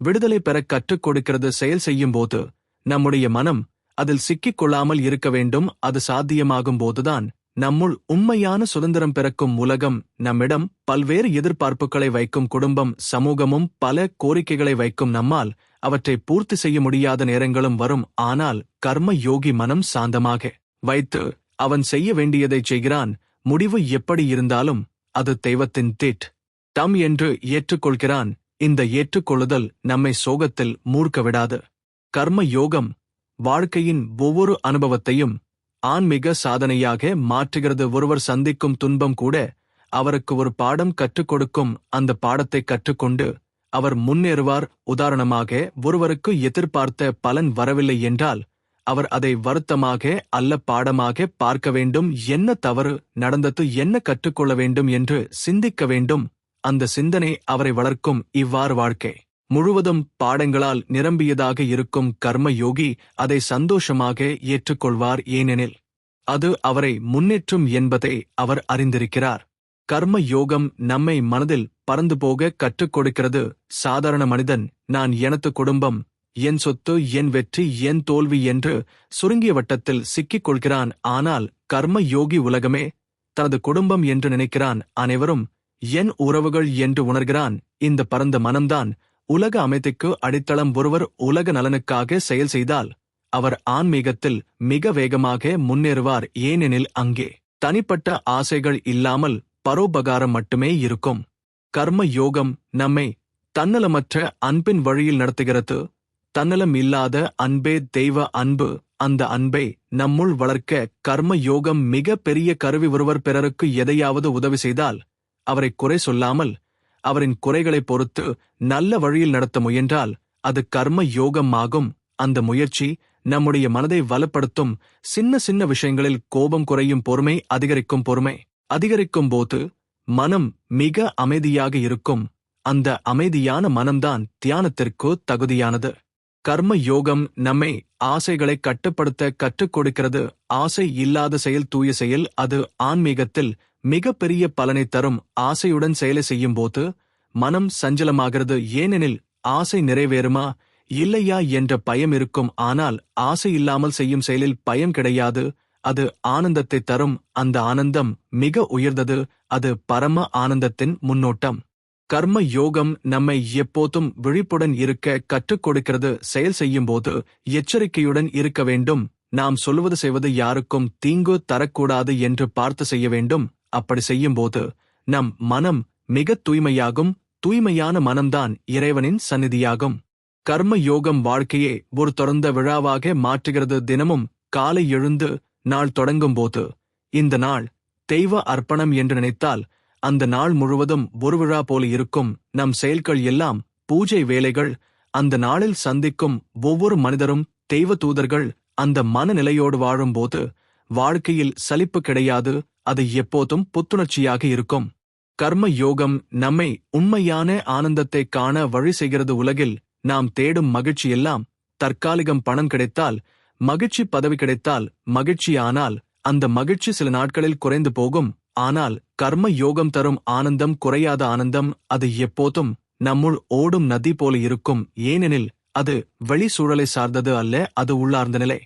விடுதலை பெற கற்றுக் கொடுக்கிறது. செயல் செய்யும் போது நம்முடைய மனம் அதில் சிக்கிக் கொள்ளாமல் இருக்க வேண்டும். அது சாத்தியமாகும் போதுதான் நம்முள் உண்மையான சுதந்திரம் பிறக்கும். உலகம் நம்மிடம் பல்வேறு எதிர்பார்ப்புகளை வைக்கும். குடும்பம், சமூகமும் பல கோரிக்கைகளை வைக்கும். நம்மால் அவற்றை பூர்த்தி செய்ய முடியாத நேரங்களும் வரும். ஆனால் கர்ம யோகி மனம் சாந்தமாக வைத்து அவன் செய்ய வேண்டியதை செய்கிறான். முடிவு எப்படி இருந்தாலும் அது தெய்வத்தின் திட்டம் என்று ஏற்றுக்கொள்கிறான். இந்த ஏற்றுக்கொள்ளுதல் நம்மை சோகத்தில் மூழ்க விடாது. கர்ம யோகம் வாழ்க்கையின் ஒவ்வொரு அனுபவத்தையும் ஆன்மீக சாதனையாக மாற்றுகிறது. ஒருவர் சந்திக்கும் துன்பம் கூட அவருக்கு ஒரு பாடம் கற்றுக் கொடுக்கும். அந்த பாடத்தை கற்றுக்கொண்டு அவர் முன்னேறுவார். உதாரணமாக, ஒருவருக்கு எதிர்பார்த்த பலன் வரவில்லை என்றால் அவர் அதை வருத்தமாக அல்ல பாடமாக பார்க்க வேண்டும். என்ன தவறு நடந்தது, என்ன கற்றுக்கொள்ள வேண்டும் என்று சிந்திக்க வேண்டும். அந்த சிந்தனை அவரை வளர்க்கும். இவ்வாறு வாழ்க்கை முழுவதும் பாடங்களால் நிரம்பியதாக இருக்கும். கர்ம யோகி அதை சந்தோஷமாக ஏற்றுக்கொள்வார். ஏனெனில் அது அவரை முன்னேற்றும் என்பதை அவர் அறிந்திருக்கிறார். கர்ம யோகம் நம்மை மனதில் பறந்து போக கற்றுக் கொடுக்கிறது. சாதாரண மனிதன் நான், எனது குடும்பம், என் சொத்து, என் வெற்றி, என் தோல்வி என்று சுருங்கிய வட்டத்தில் சிக்கிக் கொள்கிறான். ஆனால் கர்ம யோகி உலகமே தனது குடும்பம் என்று நினைக்கிறான். அனைவரும் என் உறவுகள் என்று உணர்கிறான். இந்த பரந்த மனம்தான் உலக அமைதிக்கு அடித்தளம். ஒருவர் உலக நலனுக்காக செயல் செய்தால் அவர் ஆன்மீகத்தில் மிக வேகமாக முன்னேறுவார். ஏனெனில் அங்கே தனிப்பட்ட ஆசைகள் இல்லாமல் பரோபகாரம் மட்டுமே இருக்கும். கர்ம யோகம் நம்மை தன்னலமற்ற அன்பின் வழியில் நடத்துகிறது. தன்னலம் இல்லாத அன்பே தெய்வ அன்பு. அந்த அன்பை நம்முள் வளர்க்க கர்ம யோகம் மிக பெரிய கருவி. ஒருவர் பிறருக்கு எதையாவது உதவி செய்தால் அவரை குறை சொல்லாமல் அவரின் குறைகளை பொறுத்து நல்ல வழியில் நடத்த முயன்றால் அது கர்ம யோகம் ஆகும். அந்த முயற்சி நம்முடைய மனதை வலுப்படுத்தும். சின்ன சின்ன விஷயங்களில் கோபம் குறையும், பொறுமை அதிகரிக்கும். பொறுமை அதிகரிக்கும் போது மனம் மிக அமைதியாக இருக்கும். அந்த அமைதியான மனம்தான் தியானத்திற்கு தகுதியானது. கர்ம யோகம் நம்மை ஆசைகளை கட்டுப்படுத்த கற்றுக் கொடுக்கிறது. ஆசை இல்லாத செயல் தூய செயல். அது ஆன்மீகத்தில் மிக பெரிய பலனை தரும். ஆசையுடன் செயலை செய்யும்போது மனம் சஞ்சலமாகிறது. ஏனெனில் ஆசை நிறைவேறுமா இல்லையா என்ற பயம் இருக்கும். ஆனால் ஆசை இல்லாமல் செய்யும் செயலில் பயம் கிடையாது. அது ஆனந்தத்தை தரும். அந்த ஆனந்தம் மிக உயர்ந்தது. அது பரம ஆனந்தத்தின் முன்னோட்டம். கர்ம யோகம் நம்மை எப்போதும் விழிப்புடன் இருக்க கற்றுக் கொடுக்கிறது. செயல் செய்யும்போது எச்சரிக்கையுடன் இருக்க வேண்டும். நாம் சொல்வது செய்வது யாருக்கும் தீங்கு தரக்கூடாது என்று பார்த்து செய்ய வேண்டும். அப்படி செய்யும்போது நம் மனம் மிக தூய்மையாகும். தூய்மையான மனம்தான் இறைவனின் சந்நிதியாகும். கர்ம யோகம் வாழ்க்கையை ஒரு தொடர்ந்த விழாவாக மாற்றுகிறது. தினமும் காலை எழுந்து நாள் தொடங்கும்போது இந்த நாள் தெய்வ அர்ப்பணம் என்று நினைத்தால் அந்த நாள் முழுவதும் ஒரு விழா போல இருக்கும். நம் செயல்கள் எல்லாம் பூஜை வேலைகள். அந்த நாளில் சந்திக்கும் ஒவ்வொரு மனிதரும் தெய்வ தூதர்கள். அந்த மனநிலையோடு வாழும்போது வாழ்க்கையில் சலிப்பு கிடையாது. அது எப்போதும் புத்துணர்ச்சியாக இருக்கும். கர்ம யோகம் நம்மை உண்மையான ஆனந்தத்தை காண வழி செய்கிறது. உலகில் நாம் தேடும் மகிழ்ச்சி எல்லாம் தற்காலிகம். பணம் கிடைத்தால் மகிழ்ச்சி, பதவி கிடைத்தால் மகிழ்ச்சி. ஆனால் அந்த மகிழ்ச்சி சில நாட்களில் குறைந்து போகும். ஆனால் கர்ம யோகம் தரும் ஆனந்தம் குறையாத ஆனந்தம். அது எப்போதும் நம்முள் ஓடும் நதி போல இருக்கும். ஏனெனில் அது வெளி சூழலை சார்ந்தது அல்ல, அது உள்ளார்ந்த நிலை.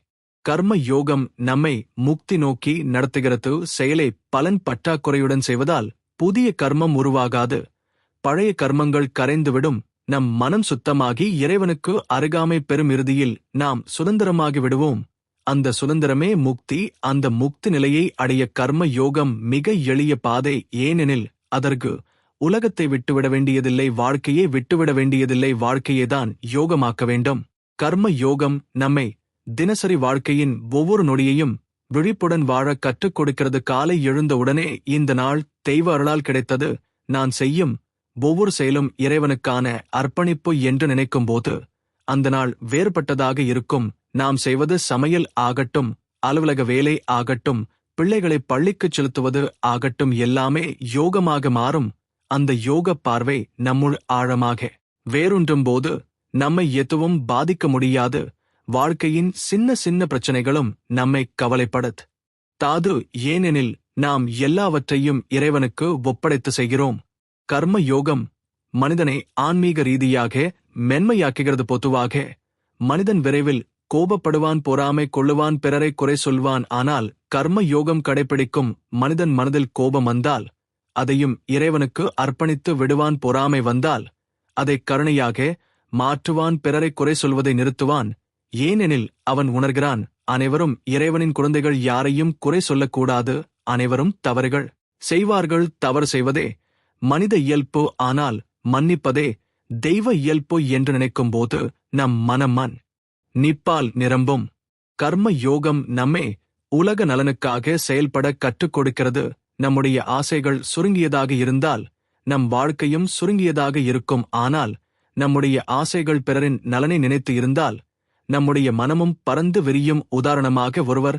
கர்ம யோகம் நம்மை முக்தி நோக்கி நடத்துகிறது. செயலை பலன் பற்றாக்குறையுடன் செய்வதால் புதிய கர்மம் உருவாகாது. பழைய கர்மங்கள் கரைந்துவிடும். நம் மனம் சுத்தமாகி இறைவனுக்கு அருகாமை பெறும். இறுதியில் நாம் சுதந்திரமாகி விடுவோம். அந்த சுதந்திரமே முக்தி. அந்த முக்தி நிலையை அடைய கர்ம யோகம் மிக எளிய பாதை. ஏனெனில் அதற்கு உலகத்தை விட்டுவிட வேண்டியதில்லை, வாழ்க்கையை விட்டுவிட வேண்டியதில்லை. வாழ்க்கையேதான் யோகமாக்க வேண்டும். கர்ம யோகம் நம்மை தினசரி வாழ்க்கையின் ஒவ்வொரு நொடியையும் விழிப்புடன் வாழ கற்றுக் கொடுக்கிறது. காலை எழுந்த உடனே இந்த நாள் தெய்வ அருளால் கிடைத்தது. நான் செய்யும் ஒவ்வொரு செயலும் இறைவனுக்கான அர்ப்பணிப்பு என்று நினைக்கும்போது அந்த நாள் வேறுபட்டதாக இருக்கும். நாம் செய்வது சமையல் ஆகட்டும், அலுவலக வேலை ஆகட்டும், பிள்ளைகளை பள்ளிக்குச் செலுத்துவது ஆகட்டும், எல்லாமே யோகமாக மாறும். அந்த யோக பார்வை நம்முள் ஆழமாக வேரூன்றும் போது நம்மை எதுவும் பாதிக்க முடியாது. வாழ்க்கையின் சின்ன சின்ன பிரச்சனைகளும் நம்மை கவலைப்படத் தாது. ஏனெனில் நாம் எல்லாவற்றையும் இறைவனுக்கு ஒப்படைத்து செய்கிறோம். கர்ம யோகம் மனிதனை ஆன்மீக ரீதியாக மென்மையாக்குகிறது. பொதுவாக மனிதன் விரைவில் கோபப்படுவான், பொறாமை கொள்ளுவான், பிறரை குறை சொல்வான். ஆனால் கர்ம யோகம் கடைபிடிக்கும் மனிதன் மனதில் கோபம் வந்தால் அதையும் இறைவனுக்கு அர்ப்பணித்து விடுவான். பொறாமை வந்தால் அதை கருணையாக மாற்றுவான். பிறரை குறை சொல்வதை நிறுத்துவான். ஏனெனில் அவன் உணர்கிறான், அனைவரும் இறைவனின் குழந்தைகள், யாரையும் குறை சொல்லக்கூடாது. அனைவரும் தவறுகள் செய்வார்கள். தவறு செய்வதே மனித இயல்பு. ஆனால் மன்னிப்பதே தெய்வ இயல்பு என்று நினைக்கும்போது நம் மனம் நிப்பால் நிரம்பும். கர்ம யோகம் நம்மை உலக நலனுக்காக செயல்பட கற்றுக் கொடுக்கிறது. நம்முடைய ஆசைகள் சுருங்கியதாக இருந்தால் நம் வாழ்க்கையும் சுருங்கியதாக இருக்கும். ஆனால் நம்முடைய ஆசைகள் பிறரின் நலனை நினைத்து இருந்தால் நம்முடைய மனமும் பறந்து விரியும். உதாரணமாக, ஒருவர்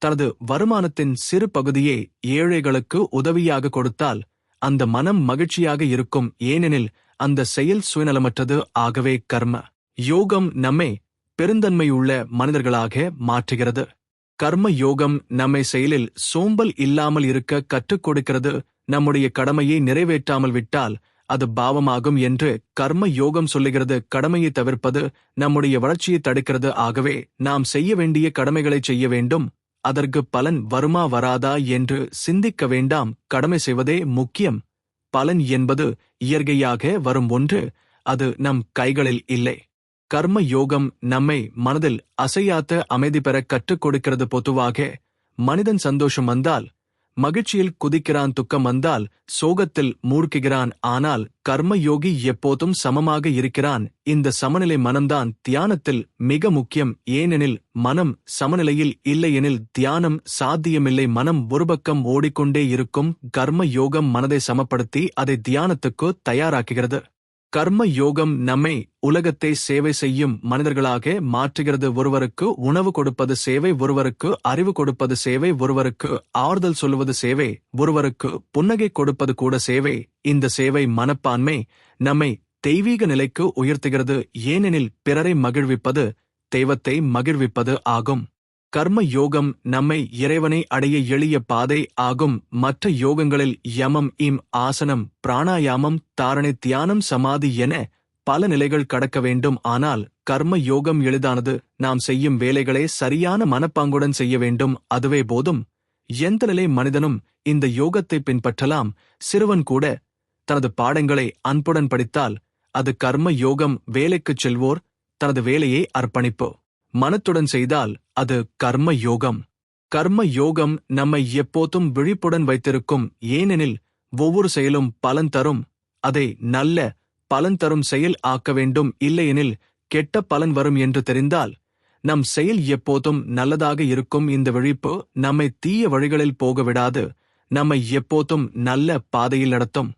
தனது வருமானத்தின் சிறு பகுதியை ஏழைகளுக்கு உதவியாக கொடுத்தால் அந்த மனம் மகிழ்ச்சியாக இருக்கும். ஏனெனில் அந்த செயல் சுயநலமற்றது. ஆகவே கர்ம யோகம் நம்மை பெருந்தன்மையுள்ள மனிதர்களாக மாற்றுகிறது. கர்ம யோகம் நம்மை செயலில் சோம்பல் இல்லாமல் இருக்க கற்றுக் கொடுக்கிறது. நம்முடைய கடமையை நிறைவேற்றாமல் விட்டால் அது பாவமாகும் என்று கர்ம யோகம் சொல்லுகிறது. கடமையை தவிர்ப்பது நம்முடைய வளர்ச்சியை தடுக்கிறது. ஆகவே நாம் செய்ய வேண்டிய கடமைகளை செய்ய வேண்டும். அதற்கு பலன் வருமா வராதா என்று சிந்திக்க வேண்டாம். கடமை செய்வதே முக்கியம். பலன் என்பது இயற்கையாக வரும் ஒன்று. அது நம் கைகளில் இல்லை. கர்ம யோகம் நம்மை மனதில் அசையாத அமைதி பெற கற்றுக் கொடுக்கிறது. பொதுவாக மனிதன் சந்தோஷம் வந்தால் மகிழ்ச்சியில் குதிக்கிறான், துக்கம் வந்தால் சோகத்தில் மூழ்குகிறான். ஆனால் கர்மயோகி எப்போதும் சமமாக இருக்கிறான். இந்த சமநிலை மனம்தான் தியானத்தில் மிக முக்கியம். ஏனெனில் மனம் சமநிலையில் இல்லையெனில் தியானம் சாத்தியமில்லை. மனம் ஒருபக்கம் ஓடிக்கொண்டே இருக்கும். கர்ம யோகம் மனதை சமப்படுத்தி அதை தியானத்துக்கு தயாராக்குகிறது. கர்ம யோகம் நம்மை உலகத்தை சேவை செய்யும் மனிதர்களாக மாற்றுகிறது. ஒருவருக்கு உணவு கொடுப்பது சேவை, ஒருவருக்கு அறிவு கொடுப்பது சேவை, ஒருவருக்கு ஆறுதல் சொல்லுவது சேவை, ஒருவருக்கு புன்னகை கொடுப்பது கூட சேவை. இந்த சேவை மனப்பான்மை நம்மை தெய்வீக நிலைக்கு உயர்த்துகிறது. ஏனெனில் பிறரை மகிழ்விப்பது தெய்வத்தை மகிழ்விப்பது ஆகும். கர்ம யோகம் நம்மை இறைவனை அடைய எளிய பாதை ஆகும். மற்ற யோகங்களில் யமம், ஆசனம், பிராணாயாமம், தாரணை, தியானம், சமாதி என பல நிலைகள் கடக்க வேண்டும். ஆனால் கர்ம யோகம் எளிதானது. நாம் செய்யும் வேலைகளை சரியான மனப்பாங்குடன் செய்ய வேண்டும், அதுவே போதும். எந்த நிலை மனிதனும் இந்த யோகத்தை பின்பற்றலாம். சிறுவன் கூட தனது பாடங்களை அன்புடன் படித்தால் அது கர்ம யோகம். வேலைக்குச் செல்வோர் தனது வேலையை அர்ப்பணிப்பு மனத்துடன் செய்தால் அது கர்ம யோகம். கர்ம யோகம் நம்மை எப்போதும் விழிப்புடன் வைத்திருக்கும். ஏனெனில் ஒவ்வொரு செயலும் பலன் தரும். அதை நல்ல பலன் தரும் செயல் ஆக்க வேண்டும். இல்லையெனில் கெட்ட பலன் வரும் என்று தெரிந்தால் நம் செயல் எப்போதும் நல்லதாக இருக்கும். இந்த விழிப்பு நம்மை தீய வழிகளில் போக விடாது, நம்மை எப்போதும் நல்ல பாதையில் நடத்தும்.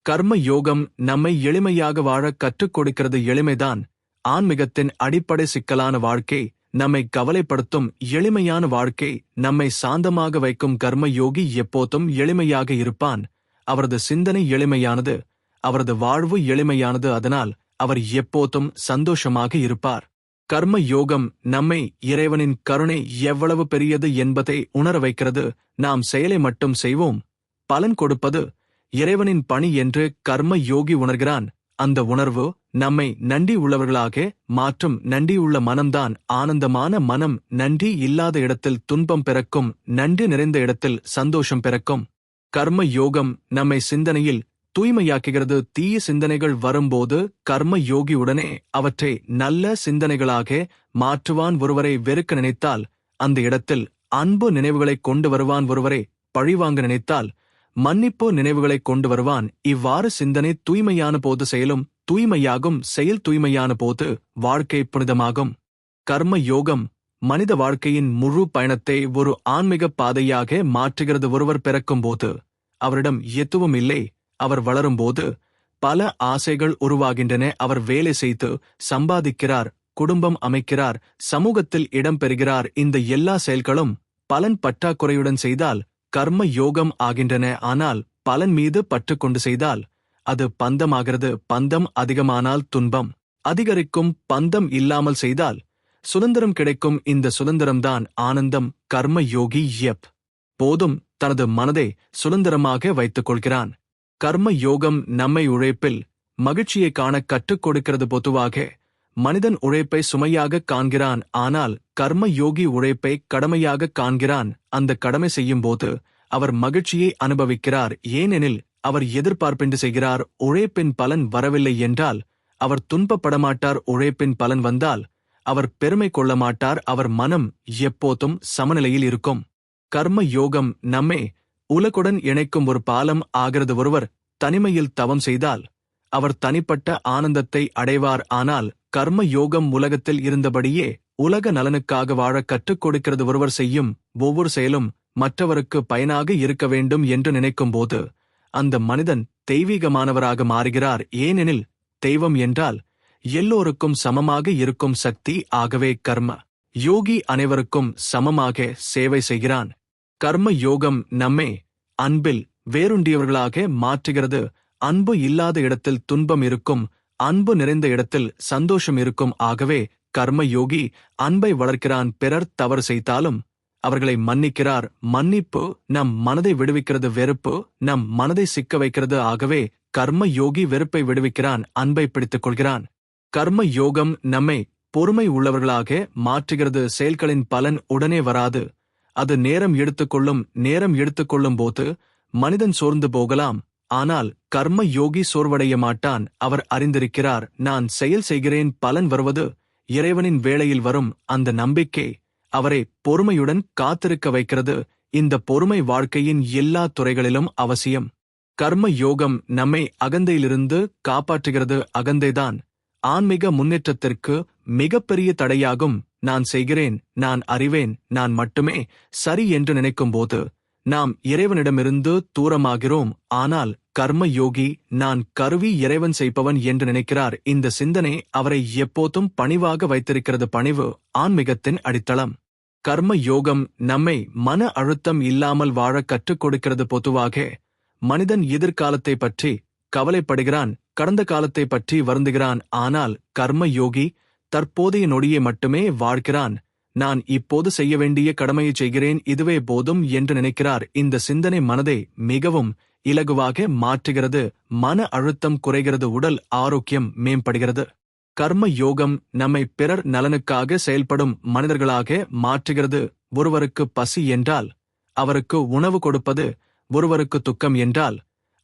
கர்ம யோகம் நம்மை எளிமையாக வாழ கற்றுக் கொடுக்கிறது. எளிமைதான் ஆன்மீகத்தின் அடிப்படை. சிக்கலான வாழ்க்கை நம்மை கவலைப்படுத்தும். எளிமையான வாழ்க்கை நம்மை சாந்தமாக வைக்கும். கர்ம யோகி எப்போதும் எளிமையாக இருப்பான். அவரது சிந்தனை எளிமையானது, அவரது வாழ்வு எளிமையானது. அதனால் அவர் எப்போதும் சந்தோஷமாக இருப்பார். கர்ம யோகம் நம்மை இறைவனின் கருணை எவ்வளவு பெரியது என்பதை உணர வைக்கிறது. நாம் செயலை மட்டும் செய்வோம், பலன் கொடுப்பது இறைவனின் பணி என்று கர்ம யோகி உணர்கிறான். அந்த உணர்வு நம்மை நன்றி உள்ளவர்களாக மாற்றும். நன்றியுள்ள மனம்தான் ஆனந்தமான மனம். நன்றி இல்லாத இடத்தில் துன்பம் பிறக்கும், நன்றி நிறைந்த இடத்தில் சந்தோஷம் பிறக்கும். கர்ம யோகம் நம்மை சிந்தனையில் தூய்மையாக்குகிறது. தீய சிந்தனைகள் வரும்போது கர்ம யோகி உடனே அவற்றை நல்ல சிந்தனைகளாக மாற்றுவான். ஒருவரை வெறுக்க நினைத்தால் அந்த இடத்தில் அன்பு நினைவுகளை கொண்டு வருவான். ஒருவரை பழிவாங்க நினைத்தால் மன்னிப்பு நினைவுகளை கொண்டு வருவான். இவ்வாறு சிந்தனை தூய்மையான போது செயலும் தூய்மையாகும். செயல் தூய்மையான போது வாழ்க்கை புனிதமாகும். கர்ம யோகம் மனித வாழ்க்கையின் முழு பயணத்தை ஒரு ஆன்மீக பாதையாக மாற்றுகிறது. ஒருவர் பிறக்கும்போது அவரிடம் எதுவும் இல்லை. அவர் வளரும்போது பல ஆசைகள் உருவாகின்றன. அவர் வேலை செய்து சம்பாதிக்கிறார், குடும்பம் அமைக்கிறார், சமூகத்தில் இடம் பெறுகிறார். இந்த எல்லா செயல்களும் பலன் பற்றாக்குறையுடன் செய்தால் கர்ம யோகம் ஆகின்றன. ஆனால் பலன் மீது பற்று கொண்டு செய்தால் அது பந்தமாகிறது. பந்தம் அதிகமானால் துன்பம் அதிகரிக்கும். பந்தம் இல்லாமல் செய்தால் சுதந்திரம் கிடைக்கும். இந்த சுதந்திரம்தான் ஆனந்தம். கர்ம யோகி போதும் தனது மனதை சுதந்திரமாக வைத்துக் கொள்கிறான். கர்ம யோகம் நம்மை உழைப்பில் மகிழ்ச்சியை காண கற்றுக் கொடுக்கிறது. பொதுவாக மனிதன் உழைப்பை சுமையாக காண்கிறான். ஆனால் கர்ம யோகி உழைப்பை கடமையாக காண்கிறான். அந்த கடமை செய்யும் போது அவர் மகிழ்ச்சியை அனுபவிக்கிறார். ஏனெனில் அவர் எதிர்பார்ப்பின்றி செய்கிறார். உழைப்பின் பலன் வரவில்லை என்றால் அவர் துன்பப்படமாட்டார். உழைப்பின் பலன் வந்தால் அவர் பெருமை கொள்ள மாட்டார். அவர் மனம் எப்போதும் சமநிலையில் இருக்கும். கர்ம யோகம் நம்மை உலகுடன் இணைக்கும் ஒரு பாலம் ஆகிறது. ஒருவர் தனிமையில் தவம் செய்தால் அவர் தனிப்பட்ட ஆனந்தத்தை அடைவார். ஆனால் கர்ம யோகம் உலகத்தில் இருந்தபடியே உலக நலனுக்காக வாழ கற்றுக் கொடுக்கிறது. ஒருவர் செய்யும் ஒவ்வொரு செயலும் மற்றவருக்கு பயனாக இருக்க வேண்டும் என்று நினைக்கும்போது அந்த மனிதன் தெய்வீகமானவராக மாறுகிறார். ஏனெனில் தெய்வம் என்றால் எல்லோருக்கும் சமமாக இருக்கும் சக்தி. ஆகவே கர்ம யோகி அனைவருக்கும் சமமாக சேவை செய்கிறான். கர்ம யோகம் நம்மை அன்பில் வேறுண்டியவர்களாக மாற்றுகிறது. அன்பு இல்லாத இடத்தில் துன்பம் இருக்கும், அன்பு நிறைந்த இடத்தில் சந்தோஷம் இருக்கும். ஆகவே கர்ம யோகி அன்பை வளர்க்கிறான். பிறர் தவறு செய்தாலும் அவர்களை மன்னிக்கிறார். மன்னிப்பு நம் மனதை விடுவிக்கிறது. வெறுப்பு நம் மனதை சிக்க வைக்கிறது. ஆகவே கர்ம யோகி வெறுப்பை விடுவிக்கிறான், அன்பை பிடித்துக் கொள்கிறான். கர்ம யோகம் நம்மை பொறுமை உள்ளவர்களாக மாற்றுகிறது. செயல்களின் பலன் உடனே வராது, அது நேரம் எடுத்துக்கொள்ளும். நேரம் எடுத்துக்கொள்ளும் போது மனிதன் சோர்ந்து போகலாம். ஆனால் கர்ம யோகி சோர்வடைய மாட்டான். அவர் அறிந்திருக்கிறார், நான் செயல் செய்கிறேன், பலன் வருவது இறைவனின் வேளையில் வரும். அந்த நம்பிக்கை அவரை பொறுமையுடன் காத்திருக்க வைக்கிறது. இந்த பொறுமை வாழ்க்கையின் எல்லா துறைகளிலும் அவசியம். கர்ம யோகம் நம்மை அகந்தையிலிருந்து காப்பாற்றுகிறது. அகந்தைதான் ஆன்மீக முன்னேற்றத்திற்கு மிகப்பெரிய தடையாகும். நான் செய்கிறேன், நான் அறிவேன், நான் மட்டுமே சரி என்று நினைக்கும்போது நாம் இறைவனிடமிருந்து தூரமாகிறோம். ஆனால் கர்ம யோகி நான் கருவி, இறைவன் செய்பவன் என்று நினைக்கிறார். இந்த சிந்தனை அவரை எப்போதும் பணிவாக வைத்திருக்கிறது. பணிவு ஆன்மீகத்தின் அடித்தளம். கர்ம யோகம் நம்மை மன அழுத்தம் இல்லாமல் வாழ கற்றுக் கொடுக்கிறது. பொதுவாக மனிதன் எதிர்காலத்தை பற்றி கவலைப்படுகிறான், கடந்த காலத்தை பற்றி வருந்துகிறான். ஆனால் கர்ம யோகி தற்போதைய நொடியை மட்டுமே வாழ்கிறான். நான் இப்போது செய்ய வேண்டிய கடமையை செய்கிறேன், இதுவே போதும் என்று நினைக்கிறார். இந்த சிந்தனை மனதை மிகவும் இலகுவாக மாற்றுகிறது. மன அழுத்தம் குறைகிறது, உடல் ஆரோக்கியம் மேம்படுகிறது. கர்ம யோகம் நம்மை பிறர் நலனுக்காக செயல்படும் மனிதர்களாக மாற்றுகிறது. ஒருவருக்கு பசி என்றால் அவருக்கு உணவு கொடுப்பது, ஒருவருக்கு துக்கம் என்றால்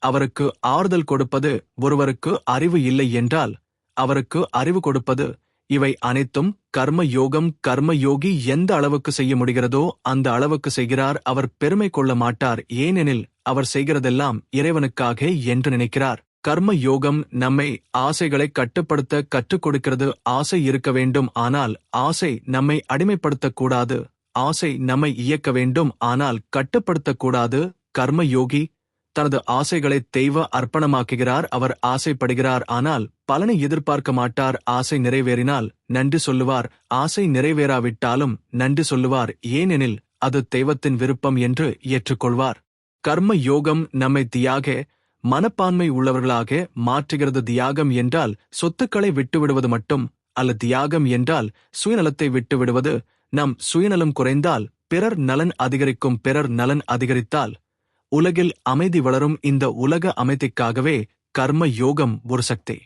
அவருக்கு ஆறுதல் கொடுப்பது, ஒருவருக்கு அறிவு இல்லை என்றால் அவருக்கு அறிவு கொடுப்பது, இவை அனைத்தும் கர்ம யோகம். கர்ம யோகி எந்த அளவுக்கு செய்ய முடிகிறதோ அந்த அளவுக்கு செய்கிறார். அவர் பெருமை கொள்ள மாட்டார், ஏனெனில் அவர் செய்கிறதெல்லாம் இறைவனுக்காக என்று நினைக்கிறார். கர்ம யோகம் நம்மை ஆசைகளை கட்டுப்படுத்த கற்றுக் கொடுக்கிறது. ஆசை இருக்க வேண்டும், ஆனால் ஆசை நம்மை அடிமைப்படுத்தக்கூடாது. ஆசை நம்மை இயக்க வேண்டும், ஆனால் கட்டுப்படுத்தக்கூடாது. கர்ம யோகி தனது ஆசைகளை தெய்வ அர்ப்பணமாக்குகிறார். அவர் ஆசைப்படுகிறார், ஆனால் பலனை எதிர்பார்க்க மாட்டார். ஆசை நிறைவேறினால் நன்றி சொல்லுவார், ஆசை நிறைவேறாவிட்டாலும் நன்றி சொல்லுவார், ஏனெனில் அது தெய்வத்தின் விருப்பம் என்று ஏற்றுக்கொள்வார். கர்ம யோகம் நம்மை தியாக மனப்பான்மை உள்ளவர்களாக மாற்றுகிறது. தியாகம் என்றால் சொத்துக்களை விட்டுவிடுவது மட்டும் அல்ல. தியாகம் என்றால் சுயநலத்தை விட்டுவிடுவது. நம் சுயநலம் குறைந்தால் பிறர் நலன் அதிகரிக்கும். பிறர் நலன் அதிகரித்தால் உலகில் அமைதி வளரும். இந்த உலக அமைதிக்காகவே கர்ம யோகம் ஒரு சக்தி.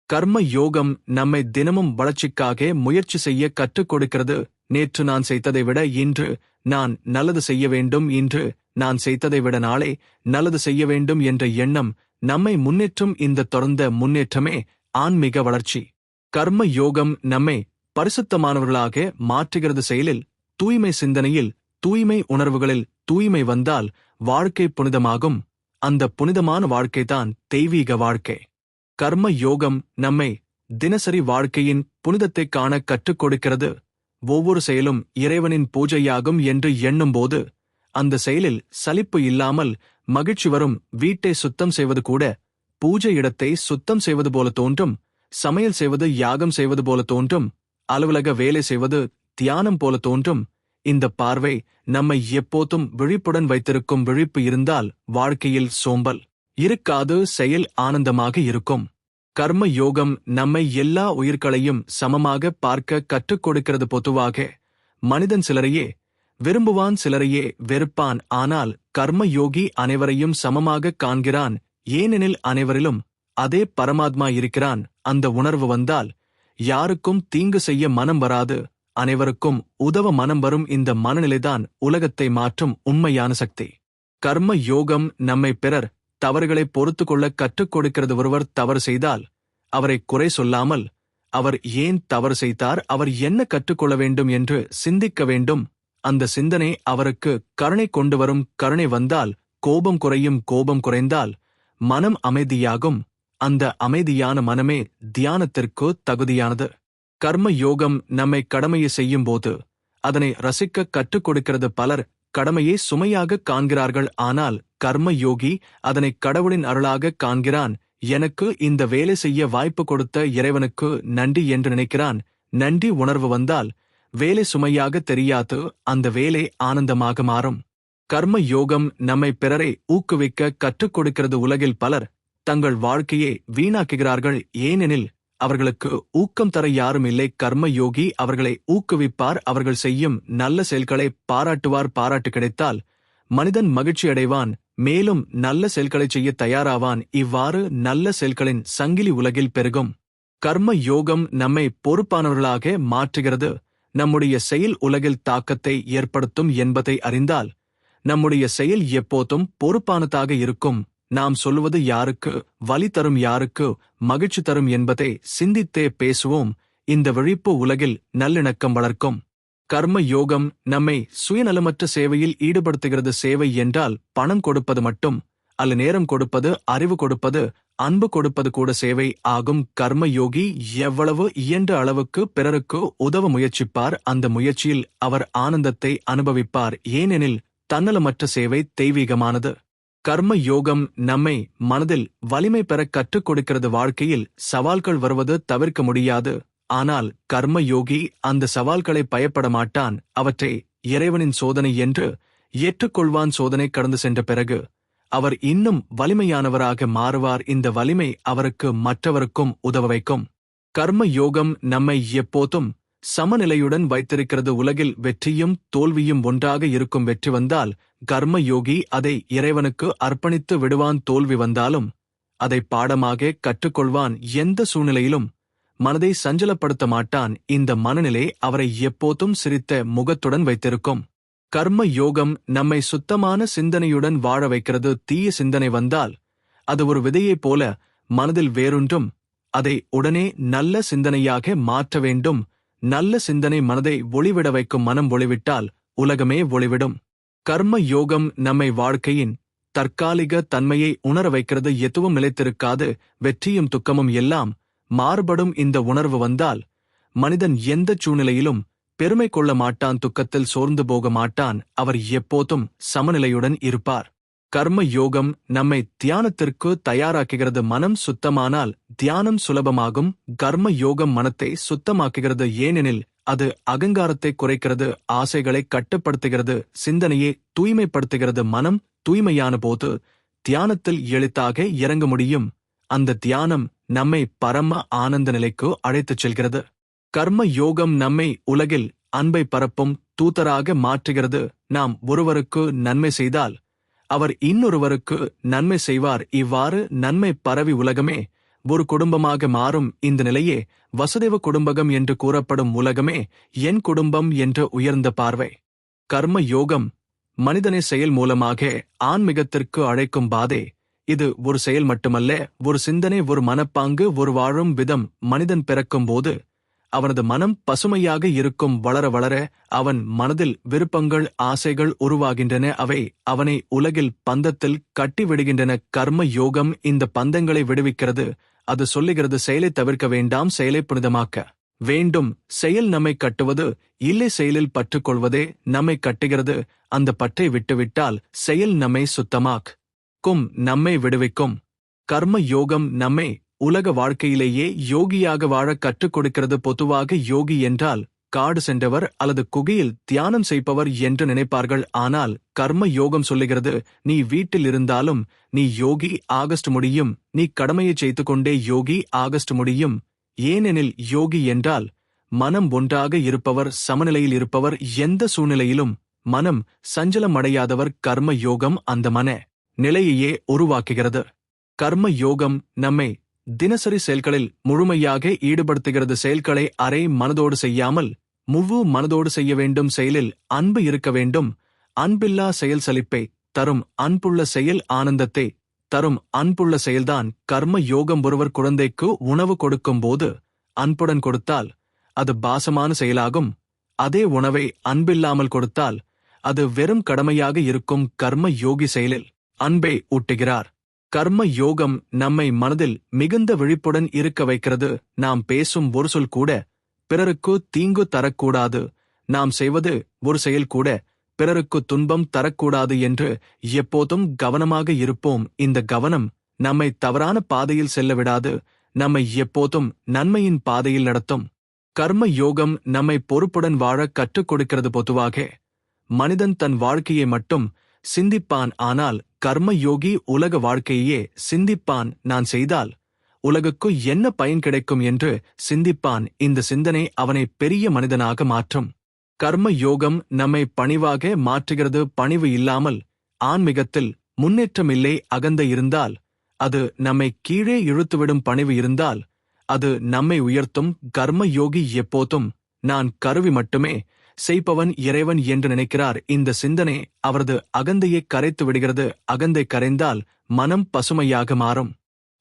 கர்ம யோகம் நம்மை தினமும் வளர்ச்சிக்காக முயற்சி செய்ய கற்றுக் கொடுக்கிறது. நேற்று நான் செய்ததை விட இன்று நான் நல்லது செய்ய வேண்டும், இன்று நான் செய்ததை விட நாளை நல்லது செய்ய வேண்டும் என்ற எண்ணம் நம்மை முன்னேற்றும். இந்த தொடர்ந்த முன்னேற்றமே ஆன்மீக வளர்ச்சி. கர்ம யோகம் நம்மை பரிசுத்தமானவர்களாக மாற்றுகிறது. செயலில் தூய்மை, சிந்தனையில் தூய்மை, உணர்வுகளில் தூய்மை வந்தால் வாழ்க்கை புனிதமாகும். அந்த புனிதமான வாழ்க்கைதான் தெய்வீக வாழ்க்கை. கர்ம யோகம் நம்மை தினசரி வாழ்க்கையின் புனிதத்தை காண கற்றுக் கொடுக்கிறது. ஒவ்வொரு செயலும் இறைவனின் பூஜையாகும் என்று எண்ணும்போது அந்த செயலில் சலிப்பு இல்லாமல் மகிழ்ச்சி வரும். வீட்டை சுத்தம் செய்வது கூட பூஜை இடத்தை சுத்தம் செய்வது போல தோன்றும். சமையல் செய்வது யாகம் செய்வது போல தோன்றும். அலுவலக வேலை செய்வது தியானம் போல தோன்றும். இந்த பார்வை நம்மை எப்போதும் விழிப்புடன் வைத்திருக்கும். விழிப்பு இருந்தால் வாழ்க்கையில் சோம்பல் இருக்காது, செயல் ஆனந்தமாக இருக்கும். கர்ம யோகம் நம்மை எல்லா உயிர்களையும் சமமாக பார்க்க கற்றுக் கொடுக்கிறது. பொதுவாக மனிதன் சிலரையே விரும்புவான், சிலரையே வெறுப்பான். ஆனால் கர்ம யோகி அனைவரையும் சமமாக காண்கிறான், ஏனெனில் அனைவரிலும் அதே பரமாத்மா இருக்கிறான். அந்த உணர்வு வந்தால் யாருக்கும் தீங்கு செய்ய மனம் வராது, அனைவருக்கும் உதவ மனம் வரும். இந்த மனநிலைதான் உலகத்தை மாற்றும் உண்மையான சக்தி. கர்ம யோகம் நம்மை பிறர் தவறுகளை பொறுத்து கொள்ள கற்றுக் கொடுக்கிறது. ஒருவர் தவறு செய்தால் அவரை குறை சொல்லாமல் அவர் ஏன் தவறு செய்தார், அவர் என்ன கற்றுக்கொள்ள வேண்டும் என்று சிந்திக்க வேண்டும். அந்த சிந்தனை அவருக்கு கருணை கொண்டு வரும். கருணை வந்தால் கோபம் குறையும், கோபம் குறைந்தால் மனம் அமைதியாகும். அந்த அமைதியான மனமே தியானத்திற்கு தகுதியானது. கர்ம யோகம் நம்மை கடமையை செய்யும்போது அதனை ரசிக்க கற்றுக் கொடுக்கிறது. பலர் கடமையை சுமையாக காண்கிறார்கள், ஆனால் கர்ம யோகி அதனை கடவுளின் அருளாக காண்கிறான். எனக்கு இந்த வேலை செய்ய வாய்ப்பு கொடுத்த இறைவனுக்கு நன்றி என்று நினைக்கிறான். நன்றி உணர்வு வந்தால் வேலை சுமையாக தெரியாது, அந்த வேலை ஆனந்தமாக மாறும். கர்ம யோகம் நம்மை பிறரை ஊக்குவிக்க கற்றுக் கொடுக்கிறது. உலகில் பலர் தங்கள் வாழ்க்கையை வீணாக்குகிறார்கள், ஏனெனில் அவர்களுக்கு ஊக்கம் தர யாரும் இல்லை. கர்ம யோகி அவர்களை ஊக்குவிப்பார். அவர்கள் செய்யும் நல்ல செயல்களை பாராட்டுவார். பாராட்டு கிடைத்தால் மனிதன் மகிழ்ச்சி அடைவான், மேலும் நல்ல செயல்களை செய்ய தயாராவான். இவ்வாறு நல்ல செயல்களின் சங்கிலி உலகில் பெருகும். கர்ம யோகம் நம்மை பொறுப்பானவர்களாக மாற்றுகிறது. நம்முடைய செயல் உலகில் தாக்கத்தை ஏற்படுத்தும் என்பதை அறிந்தால் நம்முடைய செயல் எப்போதும் பொறுப்பானதாக இருக்கும். நாம் சொல்லுவது யாருக்கு வலி தரும், யாருக்கு மகிழ்ச்சி தரும் என்பதை சிந்தித்தே பேசுவோம். இந்த விழிப்பு உலகில் நல்லிணக்கம் வளர்க்கும். கர்ம யோகம் நம்மை சுயநலமற்ற சேவையில் ஈடுபடுத்துகிறது. சேவை என்றால் பணம் கொடுப்பது மட்டும் அல்ல, நேரம் கொடுப்பது, அறிவு கொடுப்பது, அன்பு கொடுப்பது கூட சேவை ஆகும். கர்ம யோகி எவ்வளவு இயன்ற அளவுக்கு பிறருக்கு உதவ முயற்சிப்பார். அந்த முயற்சியில் அவர் ஆனந்தத்தை அனுபவிப்பார். ஏனெனில் தன்னலமற்ற சேவை தெய்வீகமானது. கர்ம யோகம் நம்மை மனதில் வலிமை பெற கற்றுக் கொடுக்கிறது. வாழ்க்கையில் சவால்கள் வருவது தவிர்க்க முடியாது. ஆனால் கர்ம யோகி அந்த சவால்களை பயப்பட மாட்டான். அவற்றை இறைவனின் சோதனை என்று ஏற்றுக்கொள்வான். சோதனை கடந்து சென்ற பிறகு அவர் இன்னும் வலிமையானவராக மாறுவார். இந்த வலிமை அவருக்கு மற்றவருக்கும் உதவ வைக்கும். கர்ம யோகம் நம்மை எப்போதும் சமநிலையுடன் வைத்திருக்கிறது. உலகில் வெற்றியும் தோல்வியும் ஒன்றாக இருக்கும். வெற்றி வந்தால் கர்ம யோகி அதை இறைவனுக்கு அர்ப்பணித்து விடுவான். தோல்வி வந்தாலும் அதை பாடமாக கற்றுக்கொள்வான். எந்த சூழ்நிலையிலும் மனதை சஞ்சலப்படுத்த மாட்டான். இந்த மனநிலை அவரை எப்போதும் சிரித்த முகத்துடன் வைத்திருக்கும். கர்ம யோகம் நம்மை சுத்தமான சிந்தனையுடன் வாழ வைக்கிறது. தீய சிந்தனை வந்தால் அது ஒரு விதையைப் போல மனதில் வேரூன்றும். அதை உடனே நல்ல சிந்தனையாக மாற்ற வேண்டும். நல்ல சிந்தனை மனதை ஒளிவிட வைக்கும். மனம் ஒளிவிட்டால் உலகமே ஒளிவிடும். கர்ம யோகம் நம்மை வாழ்க்கையின் தற்காலிக தன்மையை உணர வைக்கிறது. எதுவும் நிலைத்திருக்காது. வெற்றியும் துக்கமும் எல்லாம் மாறுபடும். இந்த உணர்வு வந்தால் மனிதன் எந்த சூழ்நிலையிலும் பெருமை கொள்ள மாட்டான். துக்கத்தில் சோர்ந்து போக மாட்டான். அவர் எப்போதும் சமநிலையுடன் இருப்பார். கர்ம யோகம் நம்மை தியானத்திற்கு தயாராக்குகிறது. மனம் சுத்தமானால் தியானம் சுலபமாகும். கர்ம யோகம் மனத்தை சுத்தமாக்குகிறது. ஏனெனில் அது அகங்காரத்தை குறைக்கிறது, ஆசைகளை கட்டுப்படுத்துகிறது, சிந்தனையை தூய்மைப்படுத்துகிறது. மனம் தூய்மையான போது தியானத்தில் எளிதாக இறங்க முடியும். அந்த தியானம் நம்மை பரம ஆனந்த நிலைக்கு அழைத்துச் செல்கிறது. கர்ம யோகம் நம்மை உலகில் அன்பை பரப்பும் தூதராக மாற்றுகிறது. நாம் ஒருவருக்கு நன்மை செய்தால் அவர் இன்னொருவருக்கு நன்மை செய்வார். இவ்வாறு நன்மை பரவி உலகமே ஒரு குடும்பமாக மாறும். இந்த நிலையே வசுதேவ குடும்பகம் என்று கூறப்படும். உலகமே என் குடும்பம் என்ற உயர்ந்த பார்வை. கர்ம யோகம் மனிதனை செயல் மூலமாக ஆன்மீகத்திற்கு அழைக்கும் பாதை. இது ஒரு செயல் மட்டுமல்ல, ஒரு சிந்தனை, ஒரு மனப்பாங்கு, ஒரு வாழும் விதம். மனிதன் பிறக்கும் போது அவனது மனம் பசுமையாக இருக்கும். வளர வளர அவன் மனதில் விருப்பங்கள், ஆசைகள் உருவாகின்றன. அவை அவனை உலகில் பந்தத்தில் கட்டிவிடுகின்றன. கர்ம யோகம் இந்த பந்தங்களை விடுவிக்கிறது. அது சொல்லுகிறது, செயலை தவிர்க்க வேண்டாம், செயலை புனிதமாக்க வேண்டும். செயல் நம்மை கட்டுவது இல்லை, செயலில் பற்றுக்கொள்வதே நம்மை கட்டுகிறது. அந்த பற்றை விட்டுவிட்டால் செயல் நம்மை சுத்தமாக்கும், நம்மை விடுவிக்கும். கர்ம யோகம் நம்மை உலக வாழ்க்கையிலேயே யோகியாக வாழ கற்றுக் கொடுக்கிறது. பொதுவாக யோகி என்றால் காடு சென்றவர் அல்லது குகையில் தியானம் செய்பவர் என்று நினைப்பார்கள். ஆனால் கர்ம யோகம் சொல்லுகிறது, நீ வீட்டில் இருந்தாலும் நீ யோகி ஆகஸ்ட் முடியும். நீ கடமையை செய்து கொண்டே யோகி ஆகஸ்ட் முடியும். ஏனெனில் யோகி என்றால் மனம் ஒன்றாக இருப்பவர், சமநிலையில் இருப்பவர். எந்த சூழ்நிலையிலும் மனம் சஞ்சலம் அடையாதவர். கர்ம யோகம் அந்த மன நிலையையே உருவாக்குகிறது. கர்ம யோகம் நம்மை தினசரி செயல்களில் முழுமையாக ஈடுபடுத்துகிறது. செயல்களை அரை மனதோடு செய்யாமல் முழு மனதோடு செய்ய வேண்டும். செயலில் அன்பு இருக்க வேண்டும். அன்பில்லா செயல் சலிப்பை தரும், அன்புள்ள செயல் ஆனந்தத்தை தரும். அன்புள்ள செயல்தான் கர்ம யோகம். ஒருவர் குழந்தைக்கு உணவு கொடுக்கும் போது அன்புடன் கொடுத்தால் அது பாசமான செயலாகும். அதே உணவை அன்பில்லாமல் கொடுத்தால் அது வெறும் கடமையாக இருக்கும். கர்ம யோகி செயலில் அன்பை ஊட்டுகிறார். கர்ம யோகம் நம்மை மனதில் மிகுந்த விழிப்புடன் இருக்க வைக்கிறது. நாம் பேசும் ஒரு சொல் கூட பிறருக்கு தீங்கு தரக்கூடாது. நாம் செய்வது ஒரு செயல் கூட பிறருக்கு துன்பம் தரக்கூடாது என்று எப்போதும் கவனமாக இருப்போம். இந்த கவனம் நம்மை தவறான பாதையில் செல்ல விடாது. நம்மை எப்போதும் நன்மையின் பாதையில் நடத்தும். கர்ம யோகம் நம்மை பொறுப்புடன் வாழ கற்றுக் கொடுக்கிறது. பொதுவாக மனிதன் தன் வாழ்க்கையை மட்டும் சிந்திப்பான். ஆனால் கர்ம யோகி உலக வாழ்க்கையே சிந்திப்பான். நான் செய்தால் உலகுக்கு என்ன பயன் கிடைக்கும் என்று சிந்திப்பான். இந்த சிந்தனை அவனை பெரிய மனிதனாக மாற்றும். கர்ம யோகம் நம்மை பணிவாக மாற்றுகிறது. பணிவு இல்லாமல் ஆன்மீகத்தில் முன்னேற்றம் இல்லை. அகந்தை இருந்தால் அது நம்மை கீழே இழுத்துவிடும். பணிவு இருந்தால் அது நம்மை உயர்த்தும். கர்ம யோகி எப்போதும் நான் கருவி மட்டுமே, செய்பவன் இறைவன் என்று நினைக்கிறார். இந்த சிந்தனை அவரது அகந்தையை கரைத்து விடுகிறது. அகந்தை கரைந்தால் மனம் பசுமையாக மாறும்.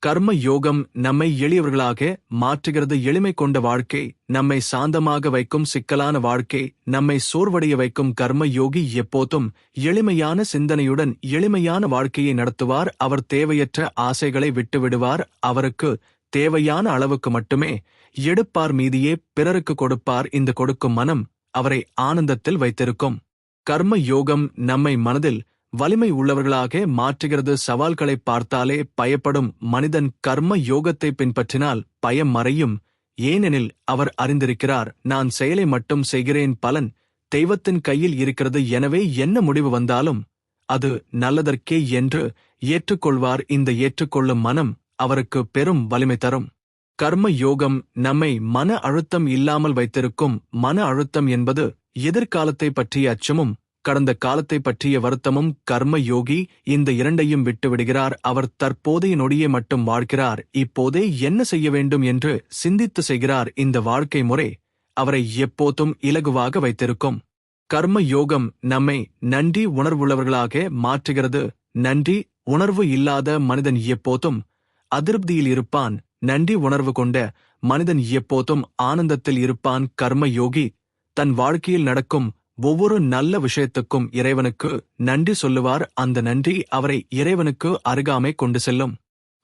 கர்ம யோகம் நம்மை எளியவர்களாக மாற்றுகிறது. எளிமை கொண்ட வாழ்க்கை நம்மை சாந்தமாக வைக்கும். சிக்கலான வாழ்க்கை நம்மை சோர்வடைய வைக்கும். கர்ம யோகி எப்போதும் எளிமையான சிந்தனையுடன் எளிமையான வாழ்க்கையை நடத்துவார். அவர் தேவையற்ற ஆசைகளை விட்டுவிடுவார். அவருக்கு தேவையான அளவுக்கு மட்டுமே எடுப்பார், மீதியே பிறருக்கு கொடுப்பார். இந்த கொடுக்கும் மனம் அவரை ஆனந்தத்தில் வைத்திருக்கும். கர்ம யோகம் நம்மை மனதில் வலிமை உள்ளவர்களாக மாற்றுகிறது. சவால்களை பார்த்தாலே பயப்படும் மனிதன் கர்ம யோகத்தை பின்பற்றினால் பயம் மறையும். ஏனெனில் அவர் அறிந்திருக்கிறார், நான் செயலை மட்டும் செய்கிறேன், பலன் தெய்வத்தின் கையில் இருக்கிறது. எனவே என்ன முடிவு வந்தாலும் அது நல்லதற்கே என்று ஏற்றுக்கொள்வார். இந்த ஏற்றுக்கொள்ளும் மனம் அவருக்கு பெரும் வலிமை தரும். கர்ம யோகம் நம்மை மன அழுத்தம் இல்லாமல் வைத்திருக்கும். மன அழுத்தம் என்பது எதிர்காலத்தை பற்றிய அச்சமும் கடந்த காலத்தை பற்றிய வருத்தமும். கர்ம யோகி இந்த இரண்டையும் விட்டுவிடுகிறார். அவர் தற்போதைய நொடியை மட்டும் வாழ்கிறார். இப்போதே என்ன செய்ய வேண்டும் என்று சிந்தித்து செய்கிறார். இந்த வாழ்க்கை முறை அவரை எப்போதும் இலகுவாக வைத்திருக்கும். கர்ம யோகம் நம்மை நன்றி உணர்வுள்ளவர்களாக மாற்றுகிறது. நன்றி உணர்வு இல்லாத மனிதன் எப்போதும் அதிருப்தியில் இருப்பான். நன்றி உணர்வு கொண்ட மனிதன் எப்போதும் ஆனந்தத்தில் இருப்பான். கர்ம யோகி தன் வாழ்க்கையில் நடக்கும் ஒவ்வொரு நல்ல விஷயத்துக்கும் இறைவனுக்கு நன்றி சொல்லுவார். அந்த நன்றி அவரை இறைவனுக்கு அருகாமை கொண்டு செல்லும்.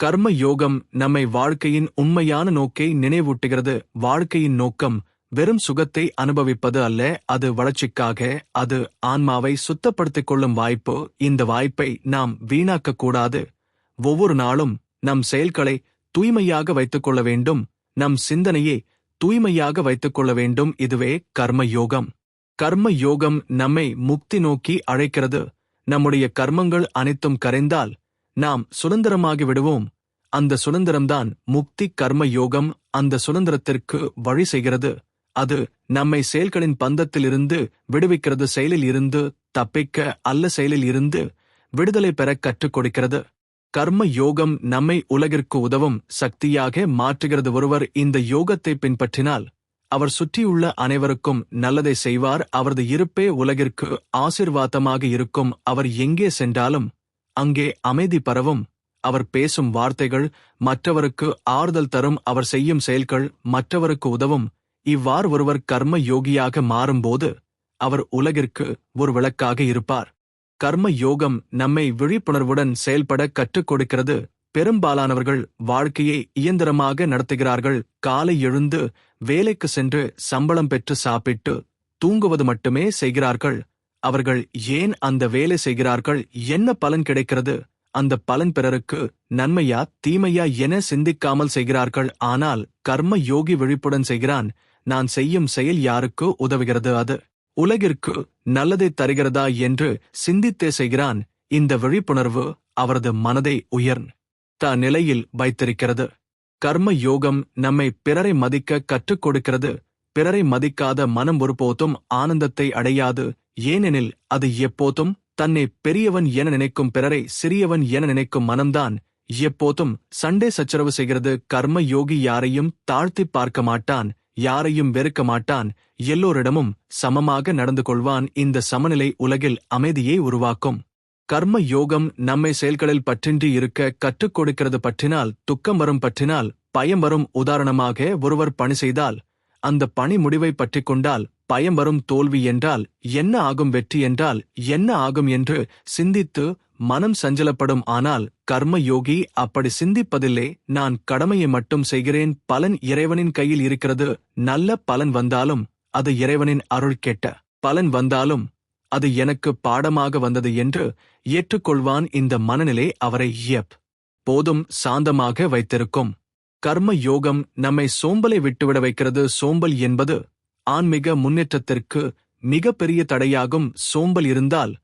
கர்ம யோகம் நம்மை வாழ்க்கையின் உண்மையான நோக்கை நினைவூட்டுகிறது. வாழ்க்கையின் நோக்கம் வெறும் சுகத்தை அனுபவிப்பது அல்ல, அது வளர்ச்சிக்காக. அது ஆன்மாவை சுத்தப்படுத்திக் கொள்ளும் வாய்ப்பு. இந்த வாய்ப்பை நாம் வீணாக்கக்கூடாது. ஒவ்வொரு நாளும் நம் செயல்களை தூய்மையாக வைத்துக் கொள்ள வேண்டும். நம் சிந்தனையை தூய்மையாக வைத்துக் கொள்ள வேண்டும். இதுவே கர்ம யோகம். கர்ம யோகம் நம்மை முக்தி நோக்கி அழைக்கிறது. நம்முடைய கர்மங்கள் அனைத்தும் கரைந்தால் நாம் சுதந்திரமாகி விடுவோம். அந்த சுதந்திரம்தான் முக்தி. கர்ம யோகம் அந்த சுதந்திரத்திற்கு வழி செய்கிறது. அது நம்மை செயல்களின் பந்தத்திலிருந்து விடுவிக்கிறது. செயலில் இருந்து தப்பிக்க அல்ல, செயலில் இருந்து விடுதலை பெற கற்றுக் கொடுக்கிறது. கர்ம யோகம் நம்மை உலகிற்கு உதவும் சக்தியாக மாற்றுகிறது. ஒருவர் இந்த யோகத்தை பின்பற்றினால் அவர் சுற்றியுள்ள அனைவருக்கும் நல்லதை செய்வார். அவரது இருப்பே உலகிற்கு ஆசீர்வாதமாக இருக்கும். அவர் எங்கே சென்றாலும் அங்கே அமைதி பரவும். அவர் பேசும் வார்த்தைகள் மற்றவருக்கு ஆறுதல் தரும். அவர் செய்யும் செயல்கள் மற்றவருக்கு உதவும். இவ்வாறு ஒருவர் கர்ம யோகியாக மாறும்போது அவர் உலகிற்கு ஒரு விளக்காக இருப்பார். கர்ம யோகம் நம்மை விழிப்புணர்வுடன் செயல்பட கற்றுக் கொடுக்கிறது. பெரும்பாலானவர்கள் வாழ்க்கையை இயந்திரமாக நடத்துகிறார்கள். காலை எழுந்து வேலைக்கு சென்று சம்பளம் பெற்று சாப்பிட்டு தூங்குவது மட்டுமே செய்கிறார்கள். அவர்கள் ஏன் அந்த வேலை செய்கிறார்கள்? என்ன பலன் கிடைக்கிறது? அந்த பலன் பிறருக்கு நன்மையா தீமையா என சிந்திக்காமல் செய்கிறார்கள். ஆனால் கர்ம யோகி விழிப்புடன் செய்கிறான். நான் செய்யும் செயல் யாருக்கு உதவுகிறது? அது உலகிற்கு நல்லதை தருகிறதா என்று சிந்தித்தே செய்கிறான். இந்த விழிப்புணர்வு அவரது மனதை உயர்ந்த நிலையில் வைத்திருக்கிறது. கர்ம யோகம் நம்மை பிறரை மதிக்க கற்றுக் கொடுக்கிறது. பிறரை மதிக்காத மனம் ஒருபோதும் ஆனந்தத்தை அடையாது. ஏனெனில் அது எப்போதும் தன்னை பெரியவன் என நினைக்கும். பிறரை சிறியவன் என நினைக்கும் மனம்தான் எப்போதும் சண்டை சச்சரவு செய்கிறது. கர்ம யோகி யாரையும் தாழ்த்தி பார்க்க மாட்டான், யாரையும் வெறுக்க மாட்டான், எல்லோரிடமும் சமமாக நடந்து கொள்வான். இந்த சமநிலை உலகில் அமைதியை உருவாக்கும். கர்ம யோகம் நம்மை செயல்களில் பற்றின்றி இருக்க கற்றுக் கொடுக்கிறது. பற்றினால் துக்கம் வரும், பற்றினால் பயம் வரும். உதாரணமாக, ஒருவர் பணி செய்தால் அந்த பணி முடிவை பற்றிக் கொண்டால் பயம் வரும். தோல்வி என்றால் என்ன ஆகும், வெற்றி என்றால் என்ன ஆகும் என்று சிந்தித்து மனம் சஞ்சலப்படும். ஆனால் கர்ம யோகி அப்படி சிந்திப்பதில்லை. நான் கடமையை மட்டும் செய்கிறேன், பலன் இறைவனின் கையில் இருக்கிறது. நல்ல பலன் வந்தாலும் அது இறைவனின் அருள், கெட்ட பலன் வந்தாலும் அது எனக்கு பாடமாக வந்தது என்று ஏற்றுக்கொள்வான். இந்த மனநிலை அவரை போதும் சாந்தமாக வைத்திருக்கும். கர்ம யோகம் நம்மை சோம்பலை விட்டுவிட வைக்கிறது. சோம்பல் என்பது ஆன்மீக முன்னேற்றத்திற்கு மிக பெரிய தடையாகும். சோம்பல் இருந்தால்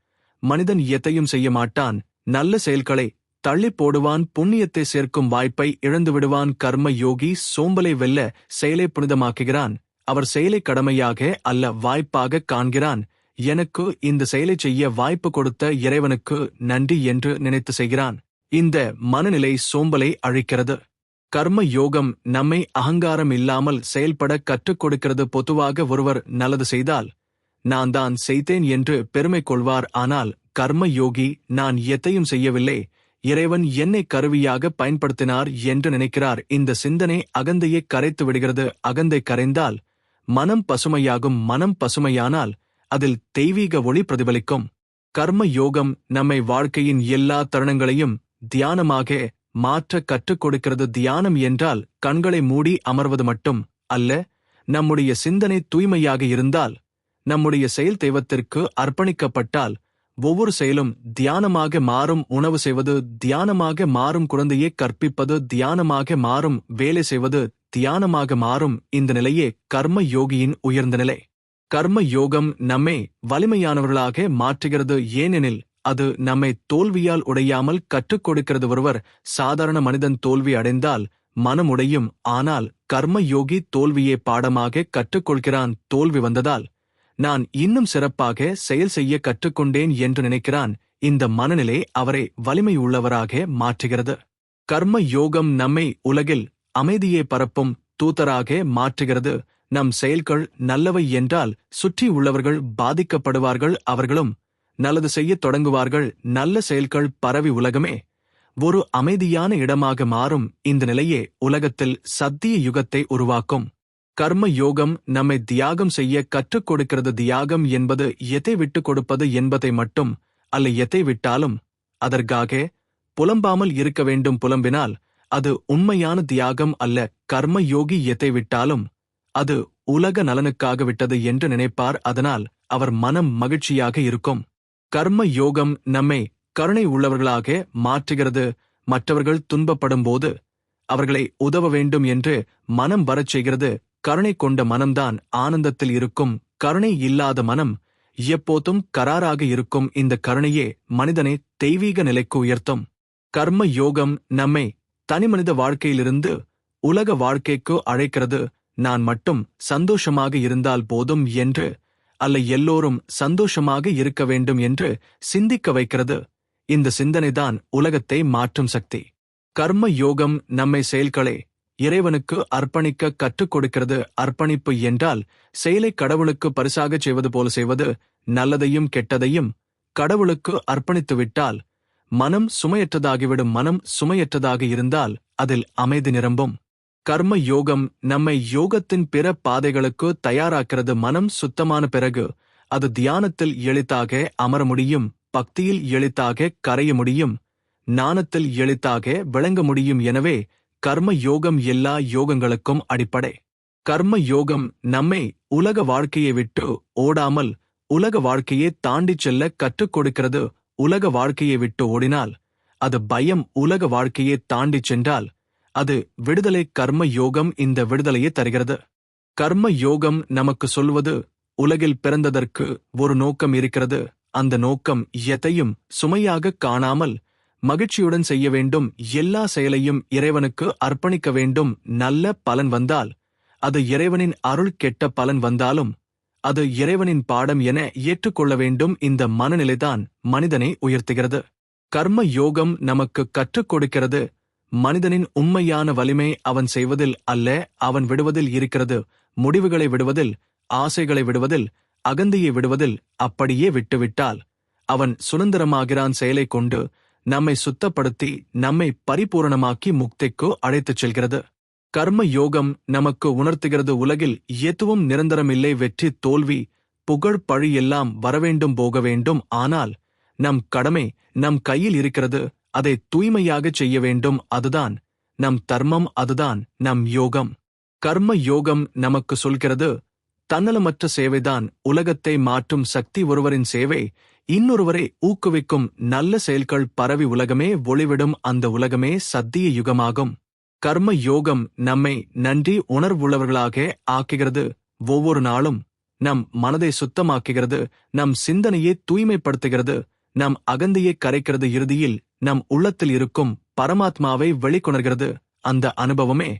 மனிதன் எதையும் செய்ய மாட்டான். நல்ல செயல்களை தள்ளி போடுவான். புண்ணியத்தை சேர்க்கும் வாய்ப்பை இழந்துவிடுவான். கர்ம யோகி சோம்பலை வெல்ல செயலை புனிதமாக்குகிறான். அவர் செயலை கடமையாக அல்ல வாய்ப்பாக காண்கிறான். எனக்கு இந்த செயலை செய்ய வாய்ப்பு கொடுத்த இறைவனுக்கு நன்றி என்று நினைத்து செய்கிறான். இந்த மனநிலை சோம்பலை அழிக்கிறது. கர்ம யோகம் நம்மை அகங்காரம் இல்லாமல் செயல்பட கற்றுக் கொடுக்கிறது. பொதுவாக ஒருவர் நல்லது செய்தால் நான் தான் செய்தேன் என்று பெருமை கொள்வார். ஆனால் கர்ம யோகி நான் எதையும் செய்யவில்லை, இறைவன் என்னை கருவியாக பயன்படுத்தினார் என்று நினைக்கிறார். இந்த சிந்தனை அகந்தையை கரைத்து விடுகிறது. அகந்தை கரைந்தால் மனம் பசுமையாகும். மனம் பசுமையானால் அதில் தெய்வீக ஒளி பிரதிபலிக்கும். கர்ம யோகம் நம்மை வாழ்க்கையின் எல்லா தருணங்களையும் தியானமாக மாற்ற கற்றுக் கொடுக்கிறது. தியானம் என்றால் கண்களை மூடி அமர்வது மட்டும் அல்ல. நம்முடைய சிந்தனை தூய்மையாக இருந்தால், நம்முடைய செயல் தெய்வத்திற்கு அர்ப்பணிக்கப்பட்டால், ஒவ்வொரு செயலும் தியானமாக மாறும். உணவு செய்வது தியானமாக மாறும். குழந்தையை கற்பிப்பது தியானமாக மாறும். வேலை செய்வது தியானமாக மாறும். இந்த நிலையே கர்ம யோகியின் உயர்ந்த நிலை. கர்ம யோகம் நம்மை வலிமையானவர்களாக மாற்றுகிறது. ஏனெனில் அது நம்மை தோல்வியால் உடையாமல் கற்றுக் கொடுக்கிறது. ஒருவர் சாதாரண மனிதன் தோல்வி அடைந்தால் மனம் உடையும். ஆனால் கர்ம யோகி தோல்வியை பாடமாக கற்றுக்கொள்கிறான். தோல்வி வந்ததால் நான் இன்னும் சிறப்பாக செயல் செய்ய கற்றுக்கொண்டேன் என்று நினைக்கிறான். இந்த மனநிலை அவரை வலிமை உள்ளவராக மாற்றுகிறது. கர்ம யோகம் நம்மை உலகில் அமைதியை பரப்பும் தூதராக மாற்றுகிறது. நம் செயல்கள் நல்லவை என்றால் சுற்றி உள்ளவர்கள் பாதிக்கப்படுவார்கள். அவர்களும் நல்லது செய்யத் தொடங்குவார்கள். நல்ல செயல்கள் பரவி உலகமே ஒரு அமைதியான இடமாக மாறும். இந்த நிலையே உலகத்தில் சத்திய யுகத்தை உருவாக்கும். கர்ம யோகம் நம்மை தியாகம் செய்ய கற்றுக் கொடுக்கிறது. தியாகம் என்பது எதை விட்டுக் கொடுப்பது என்பதை மட்டும் அல்ல. எதை விட்டாலும் அதற்காக புலம்பாமல் இருக்க வேண்டும். புலம்பினால் அது உண்மையான தியாகம் அல்ல. கர்ம யோகி எதை விட்டாலும் அது உலக நலனுக்காக விட்டது என்று நினைப்பார். அதனால் அவர் மனம் மகிழ்ச்சியாக இருக்கும். கர்ம யோகம் நம்மை கருணை உள்ளவர்களாக மாற்றுகிறது. மற்றவர்கள் துன்பப்படும் போது அவர்களை உதவ வேண்டும் என்று மனம் வரச் செய்கிறது. கருணை கொண்ட மனம்தான் ஆனந்தத்தில் இருக்கும். கருணை இல்லாத மனம் எப்போதும் கராராக இருக்கும். இந்த கருணையே மனிதனை தெய்வீக நிலைக்கு உயர்த்தும். கர்ம யோகம் நம்மை தனிமனித வாழ்க்கையிலிருந்து உலக வாழ்க்கைக்கு அழைக்கிறது. நான் மட்டும் சந்தோஷமாக இருந்தால் போதும் என்று அல்ல, எல்லோரும் சந்தோஷமாக இருக்க வேண்டும் என்று சிந்திக்க வைக்கிறது. இந்த சிந்தனைதான் உலகத்தை மாற்றும் சக்தி. கர்ம யோகம் நம்மை செயல்களை இறைவனுக்கு அர்ப்பணிக்க கற்றுக் கொடுக்கிறது. அர்ப்பணிப்பு என்றால் செயலை கடவுளுக்கு பரிசாகச் செய்வது போல செய்வது. நல்லதையும் கெட்டதையும் கடவுளுக்கு அர்ப்பணித்துவிட்டால் மனம் சுமையற்றதாகிவிடும். மனம் சுமையற்றதாக இருந்தால் அதில் அமைதி நிரம்பும். கர்ம யோகம் நம்மை யோகத்தின் பிற பாதைகளுக்கு தயாராக்கிறது. மனம் சுத்தமான பிறகு அது தியானத்தில் எளிதாக அமர முடியும். பக்தியில் எளிதாக கரைய முடியும். ஞானத்தில் எளிதாக விளங்க முடியும். எனவே கர்ம யோகம் எல்லா யோகங்களுக்கும் அடிப்படை. கர்ம யோகம் நம்மை உலக வாழ்க்கையை விட்டு ஓடாமல் உலக வாழ்க்கையை தாண்டிச் செல்ல கற்றுக் கொடுக்கிறது. உலக வாழ்க்கையை விட்டு ஓடினால் அது பயம். உலக வாழ்க்கையை தாண்டிச் சென்றால் அது விடுதலை. கர்ம யோகம் இந்த விடுதலையை தருகிறது. கர்ம யோகம் நமக்கு சொல்வது, உலகில் பிறந்ததற்கு ஒரு நோக்கம் இருக்கிறது. அந்த நோக்கம் எதையும் சுமையாக காணாமல் மகிழ்ச்சியுடன் செய்ய வேண்டும். எல்லா செயலையும் இறைவனுக்கு அர்ப்பணிக்க வேண்டும். நல்ல பலன் வந்தால் அது இறைவனின் அருள், கெட்ட பலன் வந்தாலும் அது இறைவனின் பாடம் என ஏற்றுக்கொள்ள வேண்டும். இந்த மனநிலைதான் மனிதனை உயர்த்துகிறது. கர்ம யோகம் நமக்கு கற்றுக் கொடுக்கிறது, மனிதனின் உண்மையான வலிமை அவன் செய்வதில் அல்ல, அவன் விடுவதில் இருக்கிறது. முடிவுகளை விடுவதில், ஆசைகளை விடுவதில், அகந்தையை விடுவதில். அப்படியே விட்டுவிட்டால் அவன் சுதந்திரமாகிறான். செயலை கொண்டு நம்மை சுத்தப்படுத்தி நம்மை பரிபூரணமாக்கி முக்திக்கு அழைத்துச் செல்கிறது. கர்ம யோகம் நமக்கு உணர்த்துகிறது, உலகில் எதுவும் நிரந்தரமில்லை. வெற்றி, தோல்வி, புகழ், பழி எல்லாம் வரவேண்டும், போக வேண்டும். ஆனால் நம் கடமை நம் கையில் இருக்கிறது. அதை தூய்மையாகச் செய்ய வேண்டும். அதுதான் நம் தர்மம், அதுதான் நம் யோகம். கர்ம யோகம் நமக்கு சொல்கிறது, தன்னலமற்ற சேவைதான் உலகத்தை மாற்றும் சக்தி. ஒருவரின் சேவை இன்னொருவரை ஊக்குவிக்கும். நல்ல செயல்கள் பரவி உலகமே ஒளிவிடும். அந்த உலகமே சத்திய யுகமாகும். கர்ம யோகம் நம்மை நன்றி உணர்வுள்ளவர்களாக ஆக்குகிறது. ஒவ்வொரு நாளும் நம் மனதை சுத்தமாக்குகிறது, நம் சிந்தனையை தூய்மைப்படுத்துகிறது, நம் அகந்தையை கரைக்கிறது. இறுதியில் நம் உள்ளத்தில் இருக்கும் பரமாத்மாவை வெளிக்கொணர்கிறது. அந்த அனுபவமே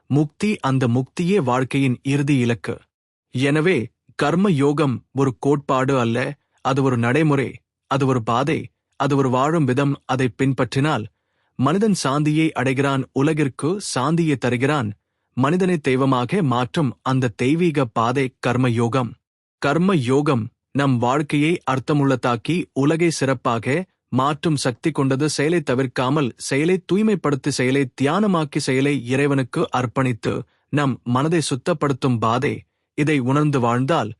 முக்தி. அந்த முக்தியே வாழ்க்கையின் இறுதி இலக்கு. எனவே கர்ம யோகம் ஒரு கோட்பாடு அல்ல, அது ஒரு நடைமுறை, அது ஒரு பாதை, அது ஒரு வாழும் விதம். அதை பின்பற்றினால் மனிதன் சாந்தியை அடைகிறான், உலகிற்கு சாந்தியை தருகிறான், மனிதனை தெய்வமாக மாற்றும் அந்த தெய்வீக பாதை கர்ம யோகம். கர்ம யோகம் நம் வாழ்க்கையை அர்த்தமுள்ளதாக்கி உலகை சிறப்பாக மாற்றும் சக்தி கொண்டது. செயலை தவிர்க்காமல், செயலை தூய்மைப்படுத்தி, செயலை தியானமாக்கி, செயலை இறைவனுக்கு அர்ப்பணித்து நம் மனதை சுத்தப்படுத்தும் பாதை. இதை உணர்ந்து வாழ்ந்தால்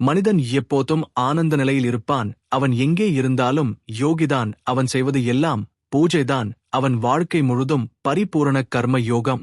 மனிதன் எப்போதும் ஆனந்த நிலையில் இருப்பான். அவன் எங்கே இருந்தாலும் யோகிதான். அவன் செய்வது எல்லாம் பூஜைதான். அவன் வாழ்க்கை முழுதும் பரிபூரண கர்ம யோகம்.